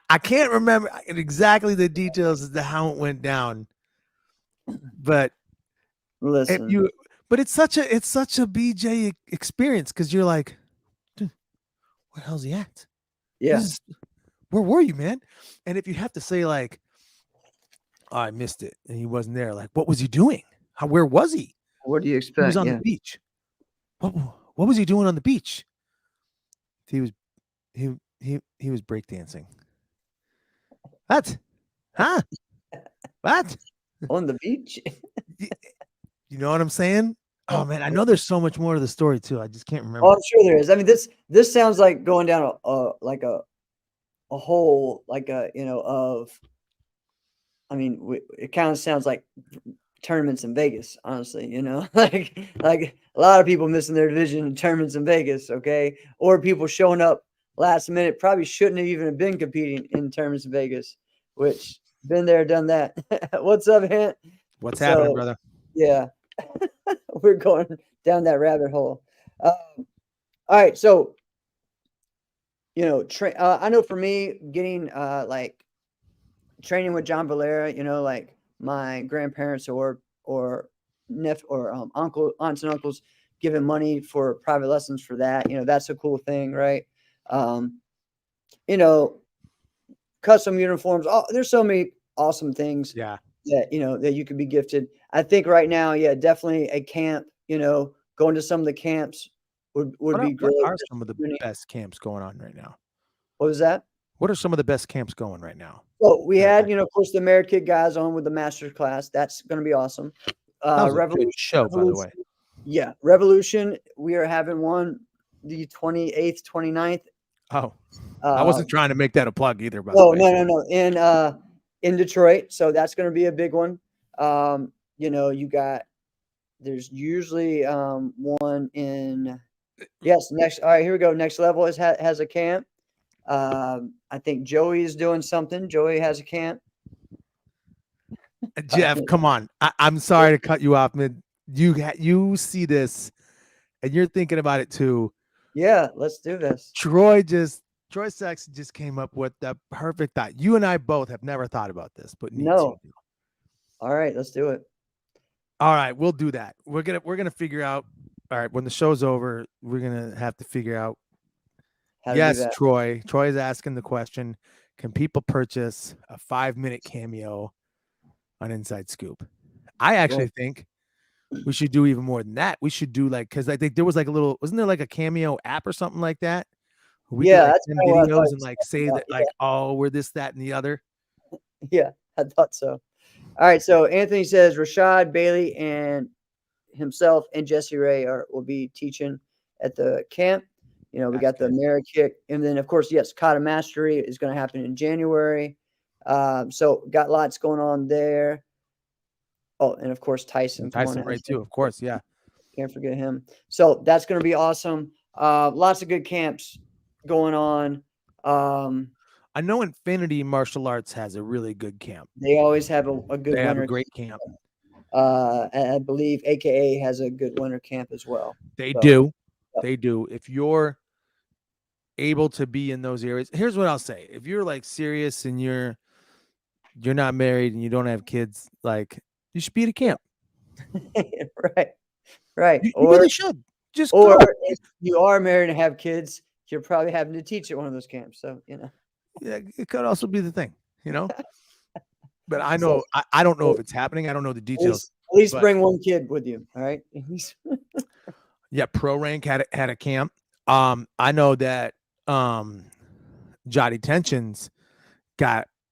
I can't remember exactly the details as to how it went down, but Listen. it's such a BJ experience because you're like, dude, where the hell's he at? Yeah. Where were you, man? And if you have to say like, oh, I missed it and he wasn't there, like, what was he doing? Where was he? What do you He expect? was on Yeah. the beach. What was he doing on the beach? He was breakdancing. What? Huh? What? On the beach? You know what I'm saying? Oh man, I know there's so much more to the story too. I just can't remember. Oh, I'm sure there is. I mean, this sounds like going down a hole, like it kind of sounds like tournaments in Vegas, honestly, like a lot of people missing their division in tournaments in Vegas, okay? Or people showing up last minute, probably shouldn't have even been competing in tournaments in Vegas, which been there, done that. What's up, Hint? What's happening, brother? Yeah, we're going down that rabbit hole. All right, so I know for me, getting like training with John Valera, like my grandparents or aunts and uncles giving money for private lessons for that, that's a cool thing, right? Custom uniforms. Oh, there's so many awesome things. Yeah. That you could be gifted. I think right now, yeah, definitely a camp. Going to some of the camps would be great. What are some of the best camps going on right now? What was that? What are some of the best camps going right now? Well, we had, of course, the Amerikid guys on with the master's class. That's going to be awesome. That was Revolution, a good show, by the way. Yeah, Revolution. We are having one the 28th, 29th. Oh, I Uh, wasn't trying to make that a plug either, by the oh way. no, in Detroit. So that's going to be a big one. There's usually one in. Yes, next. All right, here we go. Next Level has a camp. I think Joey is doing something. Joey has a camp. Jeff, come on. I'm sorry to cut you off, man. You see this, and you're thinking about it too. Yeah, let's do this. Troy Saxon just came up with the perfect thought. You and I both have never thought about this, but need No. to. All right, let's do it. All right, we'll do that. We're gonna figure out. All right, when the show's over, we're gonna have to figure out. How to do Yes, that. Troy. Troy is asking the question: can people purchase a 5-minute cameo on Inside Scoop? I actually think we should do even more than that. We should do because I think there was wasn't there like a cameo app or something like that? We Yeah, could that's send kinda what I thought videos you and were say talking that about, oh, we're this, that, and the other. Yeah, I thought so. All right, so Anthony says Rashad Bailey and himself and Jesse Ray will be teaching at the camp. We That's got the good. Mara kick, and then of course, yes, Kata Mastery is going to happen in January. So got lots going on there. Oh, and of course Tyson. Tyson Ray too, of course, yeah. Can't forget him. So that's going to be awesome. Lots of good camps going on. I know Infinity Martial Arts has a really good camp. They always have a good They have winter. a great camp. I believe AKA has a good winter camp as well. They So, do. yep. They do. If you're able to be in those areas, here's what I'll say. If you're serious and you're not married and you don't have kids, you should be at a camp. Right. You really should. Just or go. if you are married and have kids, you're probably having to teach at one of those camps. So, Yeah, it could also be the thing, But I know I don't know if it's happening. I don't know the details. At least bring one kid with you. All right. Yeah, Pro Rank had a camp. I know that Jotty Tensions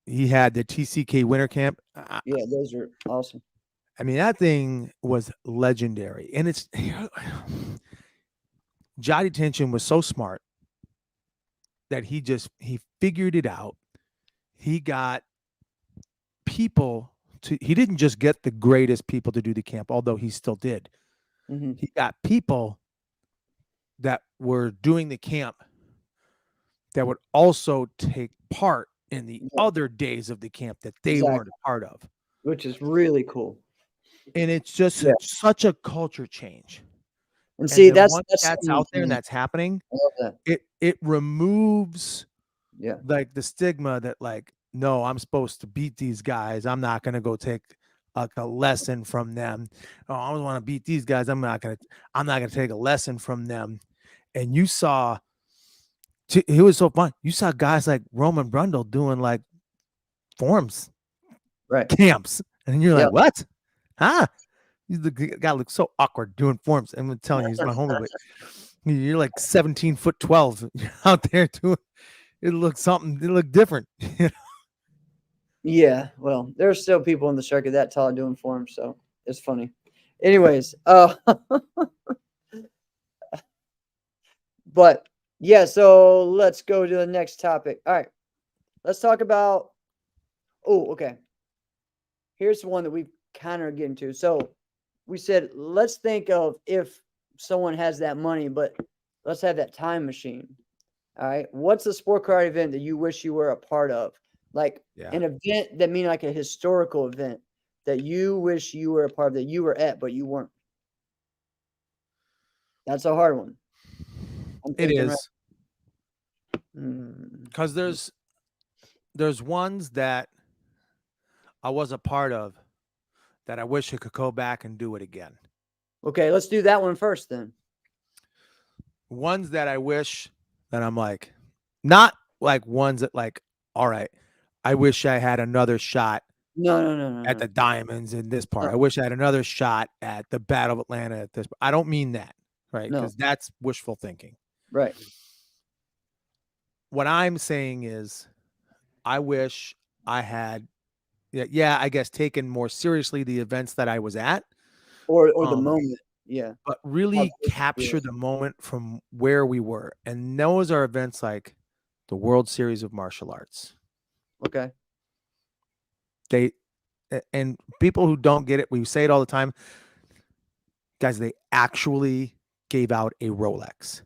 he had the TCK winter camp. Yeah, those are awesome. I mean, that thing was legendary. And it's Jotty Tension was so smart that he figured it out. He got people he didn't just get the greatest people to do the camp, although he still did. Mm-hmm. He got people that were doing the camp that would also take part in the other days of the camp that they weren't a part of. Which is really cool. And it's just such a culture change. And see, that's out there and that's happening. I love that. It removes the stigma that no, I'm supposed to beat these guys. I'm not going to go take a lesson from them. Oh, I want to beat these guys. I'm not going to take a lesson from them. And you saw, it was so fun. You saw guys like Roman Brundle doing forms, camps. And you're like, what? Huh? The guy looks so awkward doing forms. I'm telling you, he's my homie. But you're 17'12" out there doing. It looked different. Yeah, well, there's still people in the circuit that tall doing forms, so it's funny. Anyways, but yeah, so let's go to the next topic. All right, let's talk about. Oh, okay. Here's the one that we kind of getting to. So we said, let's think of if someone has that money, but let's have that time machine. All right, what's the sport car event that you wish you were a part of? An event that means a historical event that you wish you were a part of, that you were at, but you weren't. That's a hard one. It is. Because there's ones that I was a part of that I wish I could go back and do it again. Okay, let's do that one first then. Ones that I wish that I'm not ones that all right, I wish I had another shot. No. At the Diamonds in this part. I wish I had another shot at the Battle of Atlanta at this. I don't mean that, right? Because that's wishful thinking. Right. What I'm saying is I wish I had, I guess, taken more seriously the events that I was at. Or the moment. But really capture the moment from where we were. And those are events the World Series of Martial Arts. Okay. And people who don't get it, we say it all the time, guys, they actually gave out a Rolex.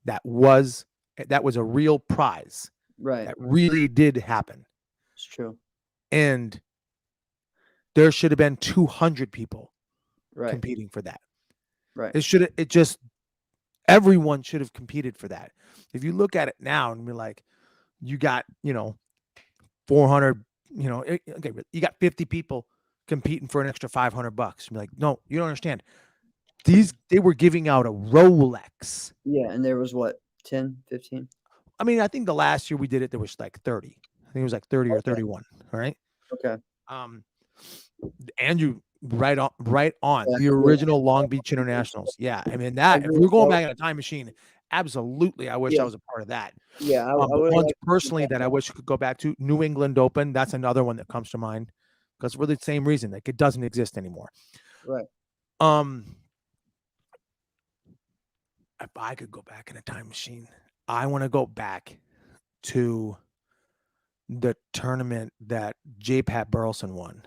That was a real prize. Right. That really did happen. It's true. And there should have been 200 people Right. competing for that. Right. Everyone should have competed for that. If you look at it now and be like, you got, 400, okay, you got 50 people competing for an extra $500. You're like, no, you don't understand. They were giving out a Rolex. Yeah. And there was what, 10, 15? I mean, I think the last year we did it, there was like 30. I think it was like 30 or 31. All right. Okay. Andrew, right on. Yeah, The original Long Beach Internationals. Yeah. I mean, if we're going back in a time machine, absolutely. I wish I was a part of that. Yeah. I But would ones like personally that I wish I could go back to, New England Open. That's another one that comes to mind because for the same reason, like it doesn't exist anymore. Right. If I could go back in a time machine, I want to go back to the tournament that J. Pat Burleson won.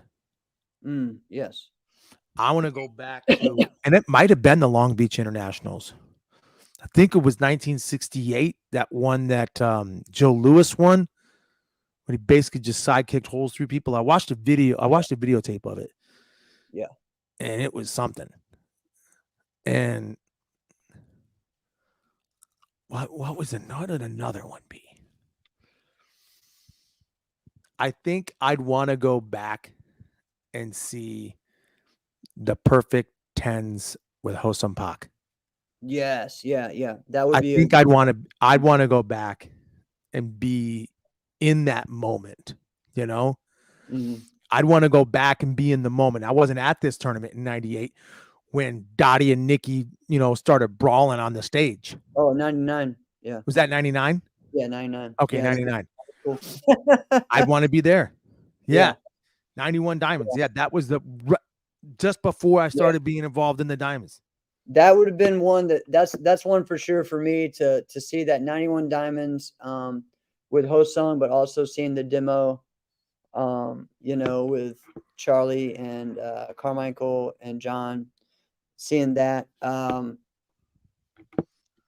Yes. I want to go back to, and it might have been the Long Beach Internationals. I think it was 1968, that one that Joe Louis won, when he basically just sidekicked holes through people. I watched a videotape of it. Yeah. And it was something. And what was it? How did another one be? I think I'd want to go back and see the perfect tens with Hosam Pak. Yes. Yeah. That would be. I think I'd want to go back and be in that moment. I'd want to go back and be in the moment. I wasn't at this tournament in '98 when Dottie and Nikki, started brawling on the stage. Oh, 99. Yeah. Was that 99? Yeah, 99. Okay, yeah, 99. Cool. I'd want to be there. Yeah. Yeah. 91 Diamonds. Yeah, that was just before I started being involved in the Diamonds. That would have been one that's one for sure for me to see that 91 Diamonds with Hosung, but also seeing the demo, with Charlie and Carmichael and John, seeing that.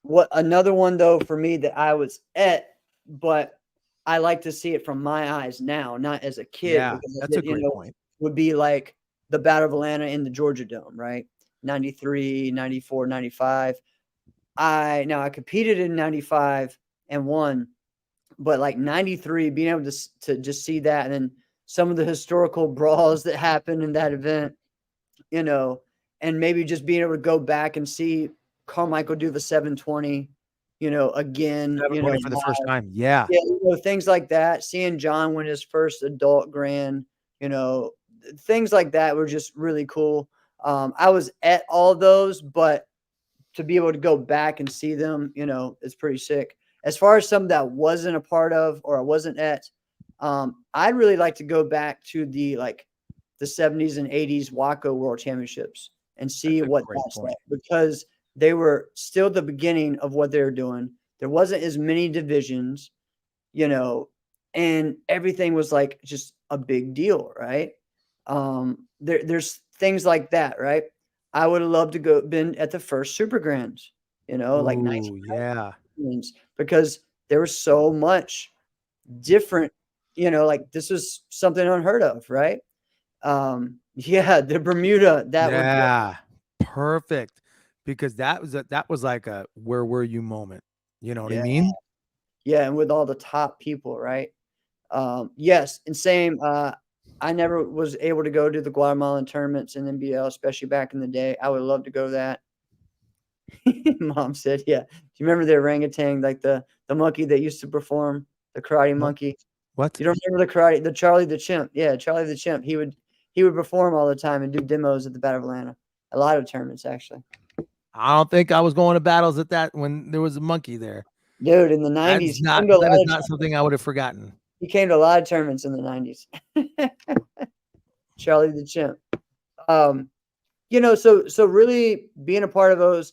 What another one though for me that I was at, but I like to see it from my eyes now, not as a kid. Yeah, that's a great point. Would be like the Battle of Atlanta in the Georgia Dome, right? 93, 94, 95. I competed in 95 and won, but like 93, being able to just see that, and then some of the historical brawls that happened in that event, and maybe just being able to go back and see Carmichael do the 720, again, 720 for the first time. Yeah. Yeah, things like that. Seeing John win his first adult grand, things like that were just really cool. I was at all those, but to be able to go back and see them, is pretty sick. As far as some that wasn't a part of or I wasn't at, I'd really like to go back to the 70s and 80s WACO World Championships and see what that's like, because they were still the beginning of what they were doing. There wasn't as many divisions, and everything was like just a big deal, right? There's things like that, right? I would have loved to been at the first Super Grands, like 19. Yeah. Because there was so much different, this was something unheard of, right? The Bermuda, was perfect, because that was like a where were you moment. You know what I mean? Yeah, and with all the top people, right? Yes, and same. I never was able to go to the Guatemalan tournaments in NBL, especially back in the day. I would love to go to that. Mom said, yeah. Do you remember the orangutan, like the monkey that used to perform, the karate monkey? What? You don't remember the Charlie the Chimp? Yeah, Charlie the Chimp. He would perform all the time and do demos at the Battle of Atlanta. A lot of tournaments, actually. I don't think I was going to battles at that when there was a monkey there. Dude, in the 90s. That is not something I would have forgotten. He came to a lot of tournaments in the 90s. Charlie the Chimp. So really being a part of those,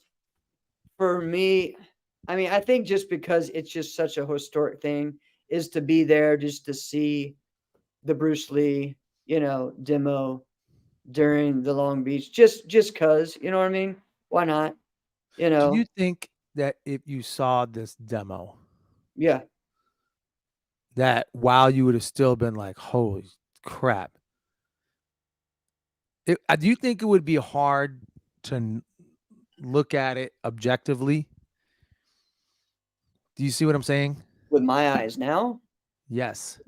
for me, I mean, I think just because it's just such a historic thing is to be there just to see the Bruce Lee, demo during the Long Beach, just cause, you know what I mean? Why not? You Do know, you think that if you saw this demo, yeah. that while you would have still been like, holy crap, do you think it would be hard to look at it objectively? Do you see what I'm saying? With my eyes now, Yes.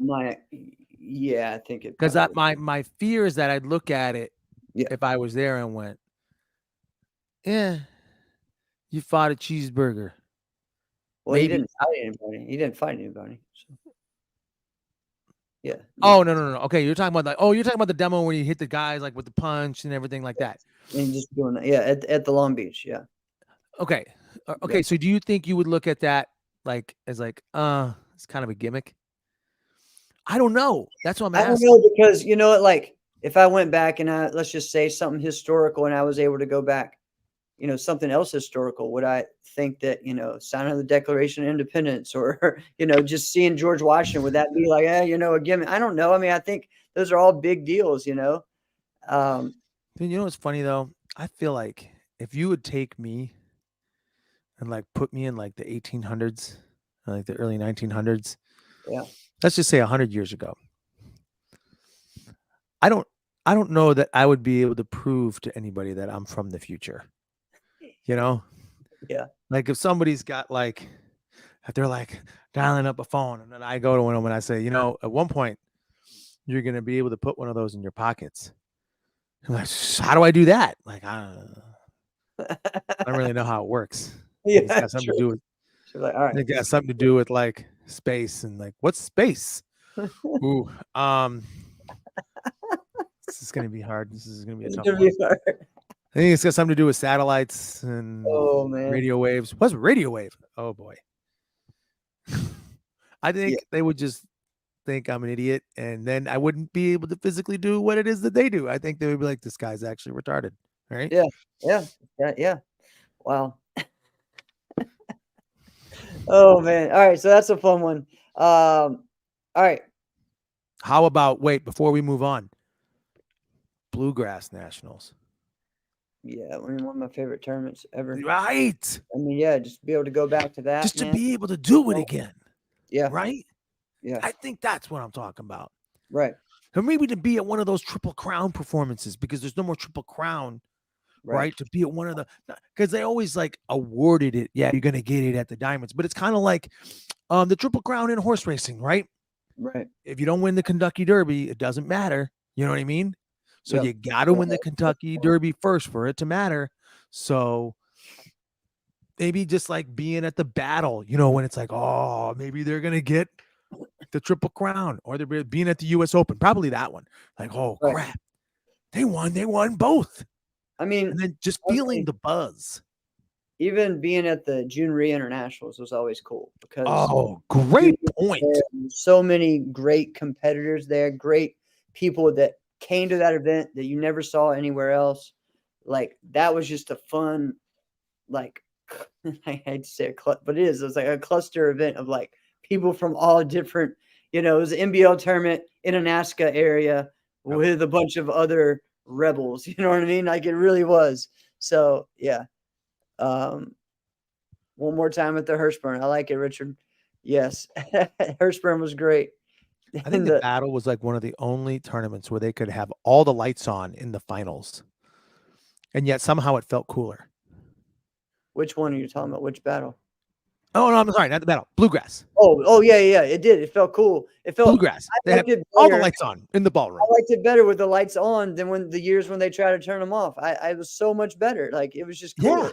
yeah, I think it Because probably, my fear is that I'd look at it yeah. if I was there and went, yeah, you fought a cheeseburger. Well, he Maybe. didn't fight anybody. He didn't fight anybody. So, yeah. Oh, no. Okay, you're talking about you're talking about the demo where you hit the guys like with the punch and everything like that. And just doing that. Yeah, at the Long Beach. Yeah. Okay. Okay, so do you think you would look at that like as like, it's kind of a gimmick? I don't know. That's what I'm I don't asking. know because you know what, like if I went back and let's just say something historical and I was able to go back, something else historical, would I think that, signing the Declaration of Independence or, just seeing George Washington, would that be like, a gimmick? I don't know. I mean, I think those are all big deals, Um, Dude, you know what's funny though? I feel like if you would take me and like put me in like the 1800s, like the early 1900s, yeah. let's just say 100 years ago, I don't know that I would be able to prove to anybody that I'm from the future. You know, Yeah. like if somebody's got like, if they're like dialing up a phone and then I go to one of them and I say, at one point you're going to be able to put one of those in your pockets. I'm like, how do I do that? Like, I don't really know how it works. Yeah. It's got something to do with, She's like, all right. it got something to do with like space and like, what's space? Ooh, this is going to be hard. This is going to be a It's tough gonna one. be hard. I think it's got something to do with satellites and Oh man. radio waves. What's a radio wave? Oh boy. I think they would just think I'm an idiot and then I wouldn't be able to physically do what it is that they do. I think they would be like, this guy's actually retarded. Right? Yeah. Wow. Oh man. All right. So that's a fun one. All right. How about, wait, before we move on, Bluegrass Nationals. Yeah, I mean, one of my favorite tournaments ever. Right. I mean, yeah, just be able to go back to that, Just to man. be able to do it again. Yeah, Right? yeah, I think that's what I'm talking about. right, Or maybe to be at one of those Triple Crown performances because there's no more Triple Crown, right? To be at one of the, because they always like awarded it. Yeah, you're going to get it at the Diamonds, but it's kind of like the Triple Crown in horse racing, right? right. If you don't win the Kentucky Derby, it doesn't matter. You know what I mean? So Yep. you got to win the Kentucky Derby first for it to matter. So maybe just like being at the battle, when it's like, oh, maybe they're going to get the Triple Crown or they're being at the US Open. Probably that one. Like, oh, crap. They won both. I mean, And then just feeling the buzz. even being at the June Re Internationals was always cool because great point. So many great competitors there, great people that came to that event that you never saw anywhere else. Like that was just a fun, like I hate to say it, but it is. It's like a cluster event of like people from all different. It was an NBL tournament in a NASCA area with a bunch of other rebels. You know what I mean? Like it really was. So yeah. One more time at the Hirschburn. I like it, Richard. Yes. Hirschburn was great. I think the battle was like one of the only tournaments where they could have all the lights on in the finals. And yet somehow it felt cooler. Which one are you talking about? Which battle? Oh, no, I'm sorry. Not the battle. Bluegrass. Oh, yeah. It did. It felt cool. It felt Bluegrass. They had all the lights on in the ballroom. I liked it better with the lights on than when the years when they try to turn them off. I was so much better. Like it was just cool. Yeah.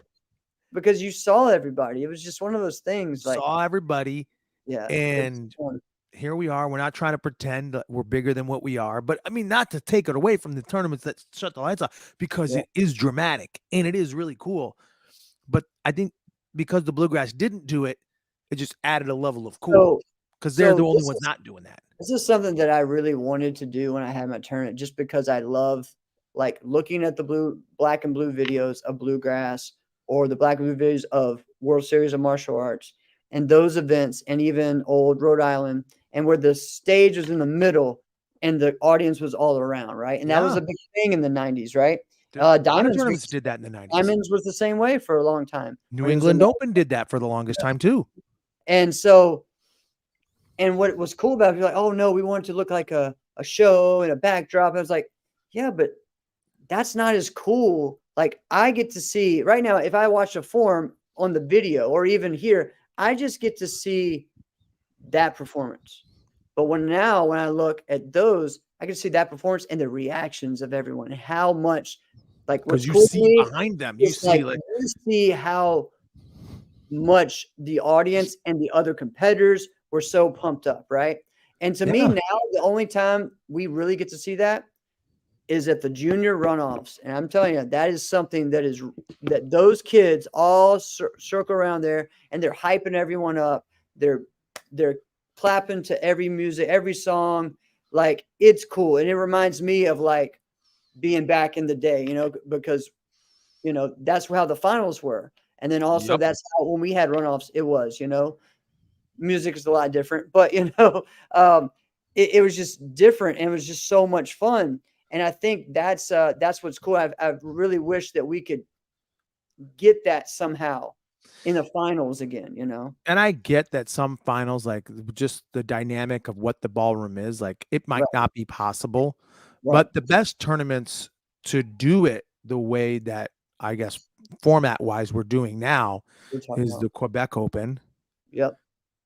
Because you saw everybody. It was just one of those things. Like saw everybody. Yeah. And here we are. We're not trying to pretend that we're bigger than what we are. But I mean, not to take it away from the tournaments that shut the lights off because it is dramatic and it is really cool. But I think because the Bluegrass didn't do it, it just added a level of cool because they're the only ones not doing that. This is something that I really wanted to do when I had my tournament, just because I love like looking at the black and blue videos of Bluegrass or the Black movies of World Series of Martial Arts and those events, and even old Rhode Island, and where the stage was in the middle and the audience was all around, right? And that was Yeah. a big thing in the 90s, right? A lot of Diamonds tournaments was did that in the 90s. Diamonds was the same way for a long time. New when it was in England the- Open did that for the longest time too. And so, and what was cool about it, you're like, oh no, we want it to look like a show and a backdrop. I was like, yeah, but that's not as cool. Like I get to see right now, if I watch a form on the video or even here, I just get to see that performance. But when I look at those, I can see that performance and the reactions of everyone and how much, like what's Because you cool to see me behind them, you is see you see how much the audience and the other competitors were so pumped up, right? And to me Yeah. now, the only time we really get to see that is at the junior runoffs. And I'm telling you, that is something that those kids all circle around there and they're hyping everyone up. They're clapping to every music, every song. Like it's cool. And it reminds me of like being back in the day, because that's how the finals were. And then also Yep. that's how when we had runoffs, it was, music is a lot different, but it was just different and it was just so much fun. And I think that's what's cool. I've really wished that we could get that somehow in the finals again, And I get that some finals, like just the dynamic of what the ballroom is, like it might not be possible, but the best tournaments to do it the way that I guess format wise we're doing now is the Quebec Open. Yep.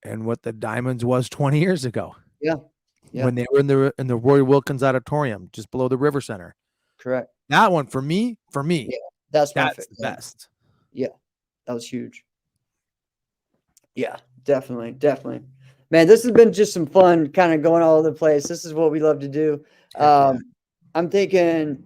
And what the Diamonds was 20 years ago. Yeah. When they were in the Roy Wilkins Auditorium just below the River Center. Correct. That one for me, that's the best. Yeah. That was huge. Yeah, definitely. Man, this has been just some fun kind of going all over the place. This is what we love to do. I'm thinking,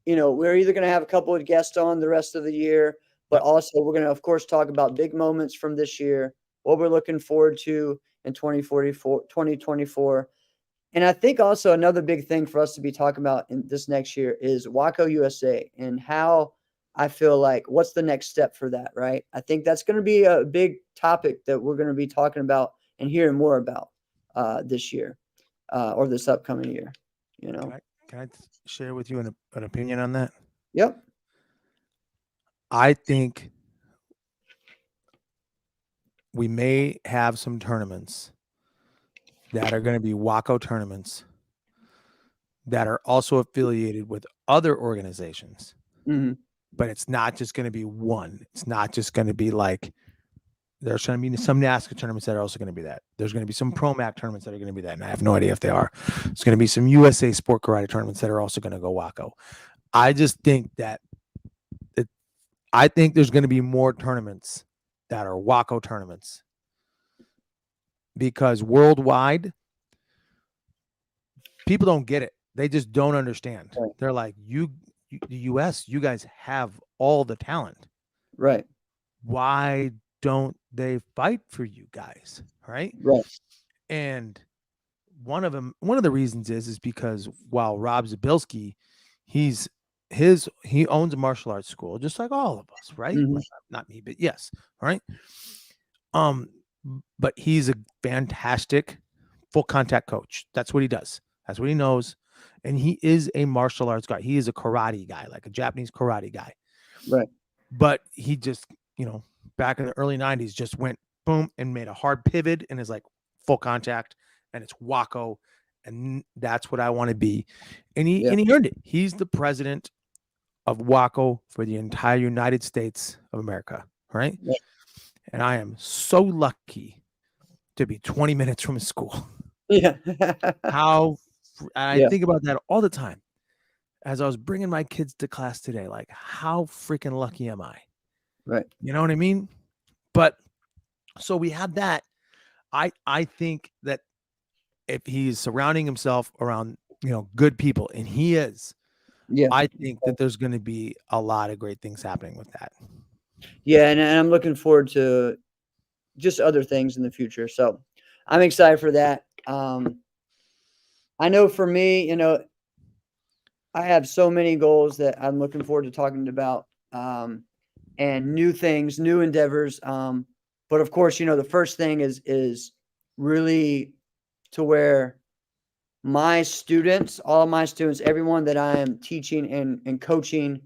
we're either going to have a couple of guests on the rest of the year, but also we're going to, of course, talk about big moments from this year, what we're looking forward to in 2024. And I think also another big thing for us to be talking about in this next year is Waco USA and how I feel like what's the next step for that, right? I think that's going to be a big topic that we're going to be talking about and hearing more about this year or this upcoming year. Can I share with you an opinion on that? Yep. I think we may have some tournaments that are going to be Waco tournaments that are also affiliated with other organizations. Mm-hmm. But it's not just going to be one. It's not just going to be like there's going to be some NASCAR tournaments that are also going to be that. There's going to be some ProMac tournaments that are going to be that. And I have no idea if they are. There's going to be some USA Sport Karate tournaments that are also going to go Waco. I just think that I think there's going to be more tournaments that are Waco tournaments because worldwide, people don't get it. They just don't understand. Right. They're like, the US, you guys have all the talent. Right. Why don't they fight for you guys? Right. Right. And one of the reasons is because while Rob Zabilski, he owns a martial arts school, just like all of us, right? Mm-hmm. Not me, but yes. Right. But he's a fantastic full contact coach. That's what he does. That's what he knows. And he is a martial arts guy. He is a karate guy, like a Japanese karate guy. Right. But he just, back in the early 90s, just went boom and made a hard pivot and is like full contact. And it's Waco. And that's what I want to be. And he earned it. He's the president of Waco for the entire United States of America. Right. Yeah. And I am so lucky to be 20 minutes from his school. Yeah. I think about that all the time as I was bringing my kids to class today. Like, how freaking lucky am I? Right. You know what I mean? But so we have that. I think that if he's surrounding himself around, good people, and he is, I think that there's going to be a lot of great things happening with that. Yeah. And I'm looking forward to just other things in the future. So I'm excited for that. I know for me, I have so many goals that I'm looking forward to talking about. and new things, new endeavors. But of course, the first thing is really to where my students, all of my students, everyone that I am teaching and coaching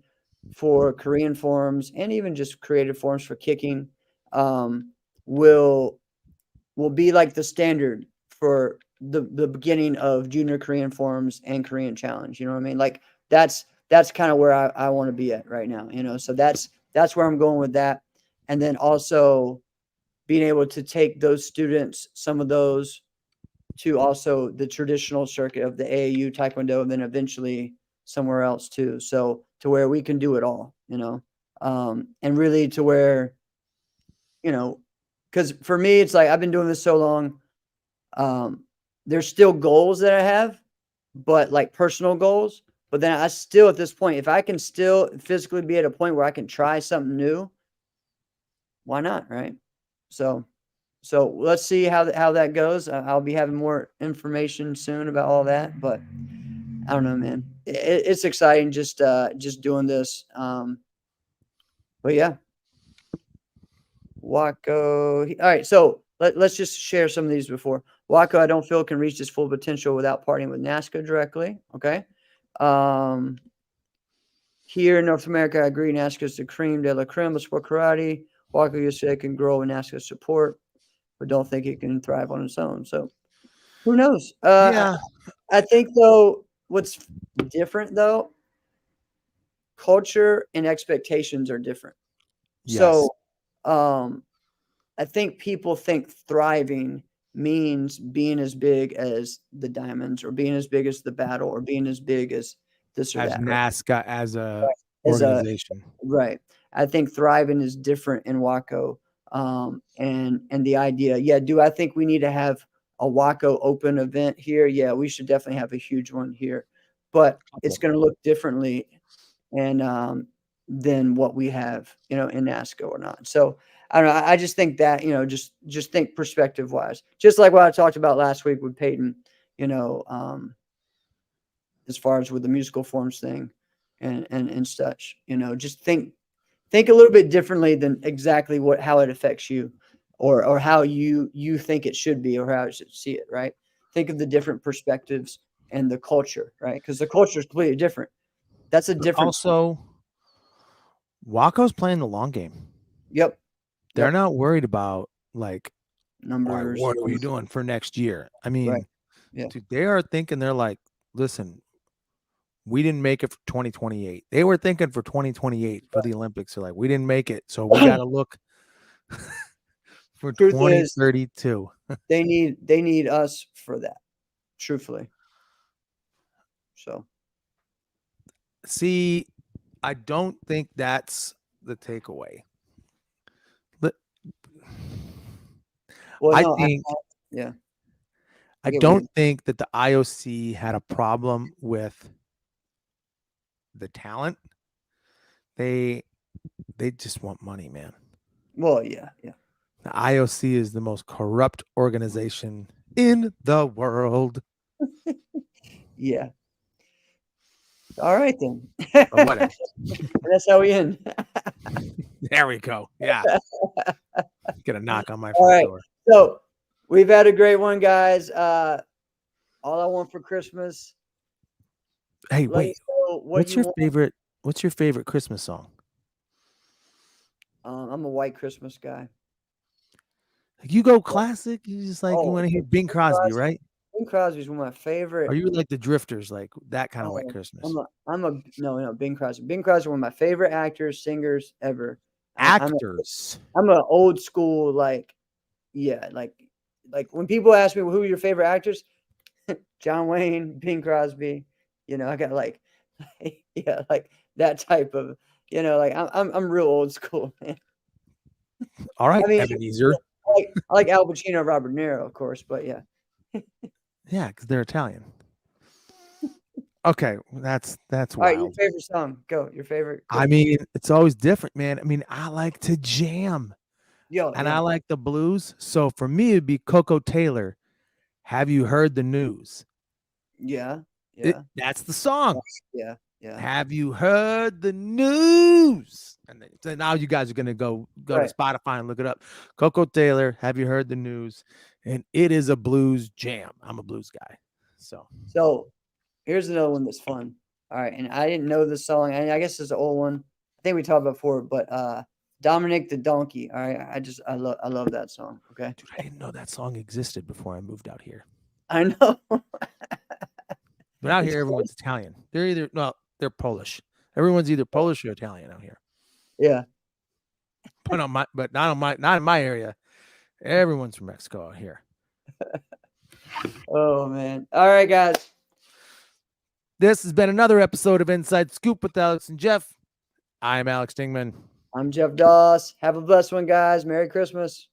for Korean forms and even just creative forms for kicking, will be like the standard for the beginning of junior Korean forms and Korean challenge. You know what I mean? Like that's kind of where I want to be at right now. So that's where I'm going with that. And then also being able to take those students, some of those, to also the traditional circuit of the AAU Taekwondo, and then eventually somewhere else too. So to where we can do it all, and really to where, because for me, it's like I've been doing this so long. There's still goals that I have, but like personal goals. But then I still, at this point, if I can still physically be at a point where I can try something new, why not, right? So let's see how that goes. I'll be having more information soon about all that, but I don't know, man. It's exciting just doing this. But yeah, Waco. All right, so let's just share some of these before. Waco, I don't feel can reach its full potential without partnering with NASCA directly. Okay. Here in North America, I agree. NASCA is the cream de la creme of sport karate. Waco USA can grow with NASCA support, but don't think it can thrive on its own. So who knows? Yeah. I think though, what's different though, culture and expectations are different. Yes. So, I think people think thriving means being as big as the Diamonds or being as big as the Battle or being as big as this or as that. NASCA, as a As a- organization. Right. I think thriving is different in Waco. And the idea, yeah, do I think we need to have a Waco Open event here? Yeah, we should definitely have a huge one here, but it's going to look differently and than what we have, in NASCA or not. So I don't know. I just think that, just think perspective wise, just like what I talked about last week with Peyton, as far as with the musical forms thing and such, just think a little bit differently than exactly how it affects you or how you think it should be or how you should see it. Right. Think of the different perspectives and the culture, right? Because the culture is completely different. That's a different. Also, Waco's playing the long game. Yep. They're not worried about like Numbers. what are we doing for next year? I mean, Right. Yeah. dude, they are thinking, they're like, listen, we didn't make it for 2028. They were thinking for 2028 for the Olympics. They're like, we didn't make it, so we got to look for Truth is, 2032. they need us for that, truthfully. So See, I don't think that's the takeaway. well, I no, think yeah. I get what don't think that the IOC had a problem with the talent. They just want money, man. Well, yeah. The IOC is the most corrupt organization in the world. Yeah. All right then. Or whatever. That's how we end. There we go. Yeah. Get a knock on my All front right. door. So we've had a great one, guys. All I want for Christmas. Hey, Let wait. us know what What's you your want. favorite Christmas song? I'm a White Christmas guy. Like, you go classic. You just like you Oh, want to hear Bing Crosby, Crosby. right? Bing Crosby's one of my favorite. Are you like the Drifters, like that kind of White Oh, Christmas? no, Bing Crosby. Bing Crosby, one of my favorite actors, singers ever. Actors. I'm an old school, like when people ask me who are your favorite actors, John Wayne, Bing Crosby, I got like that type of, like I'm real old school, man. All right, I mean, Ebenezer. I like Al Pacino, Robert De Niro, of course, but yeah. Yeah, because they're Italian. Okay, that's All right, your wild. favorite song, go. Your favorite. I mean, it's always different, man. I mean, I like to jam, and I Yeah. like the blues. So for me, it'd be Coco Taylor. Have you heard the news? Yeah. That's the song. Yeah. Yeah. Have you heard the news? And so now you guys are gonna go Right. to Spotify and look it up. Coco Taylor, have you heard the news? And it is a blues jam. I'm a blues guy, so So here's another one that's fun. All right, and I didn't know this song. I guess it's an old one. I think we talked about it before, but Dominic the Donkey. All right, I love that song. Okay, dude, I didn't know that song existed before I moved out here. I know. But out It's here, everyone's Italian. They're Polish. Everyone's either Polish or Italian out here. Yeah. But not in my area. Everyone's from Mexico out here. Oh man. All right, guys. This has been another episode of Inside Scoop with Alex and Jeff. I'm Alex Dingman. I'm Jeff Doss. Have a blessed one, guys. Merry Christmas.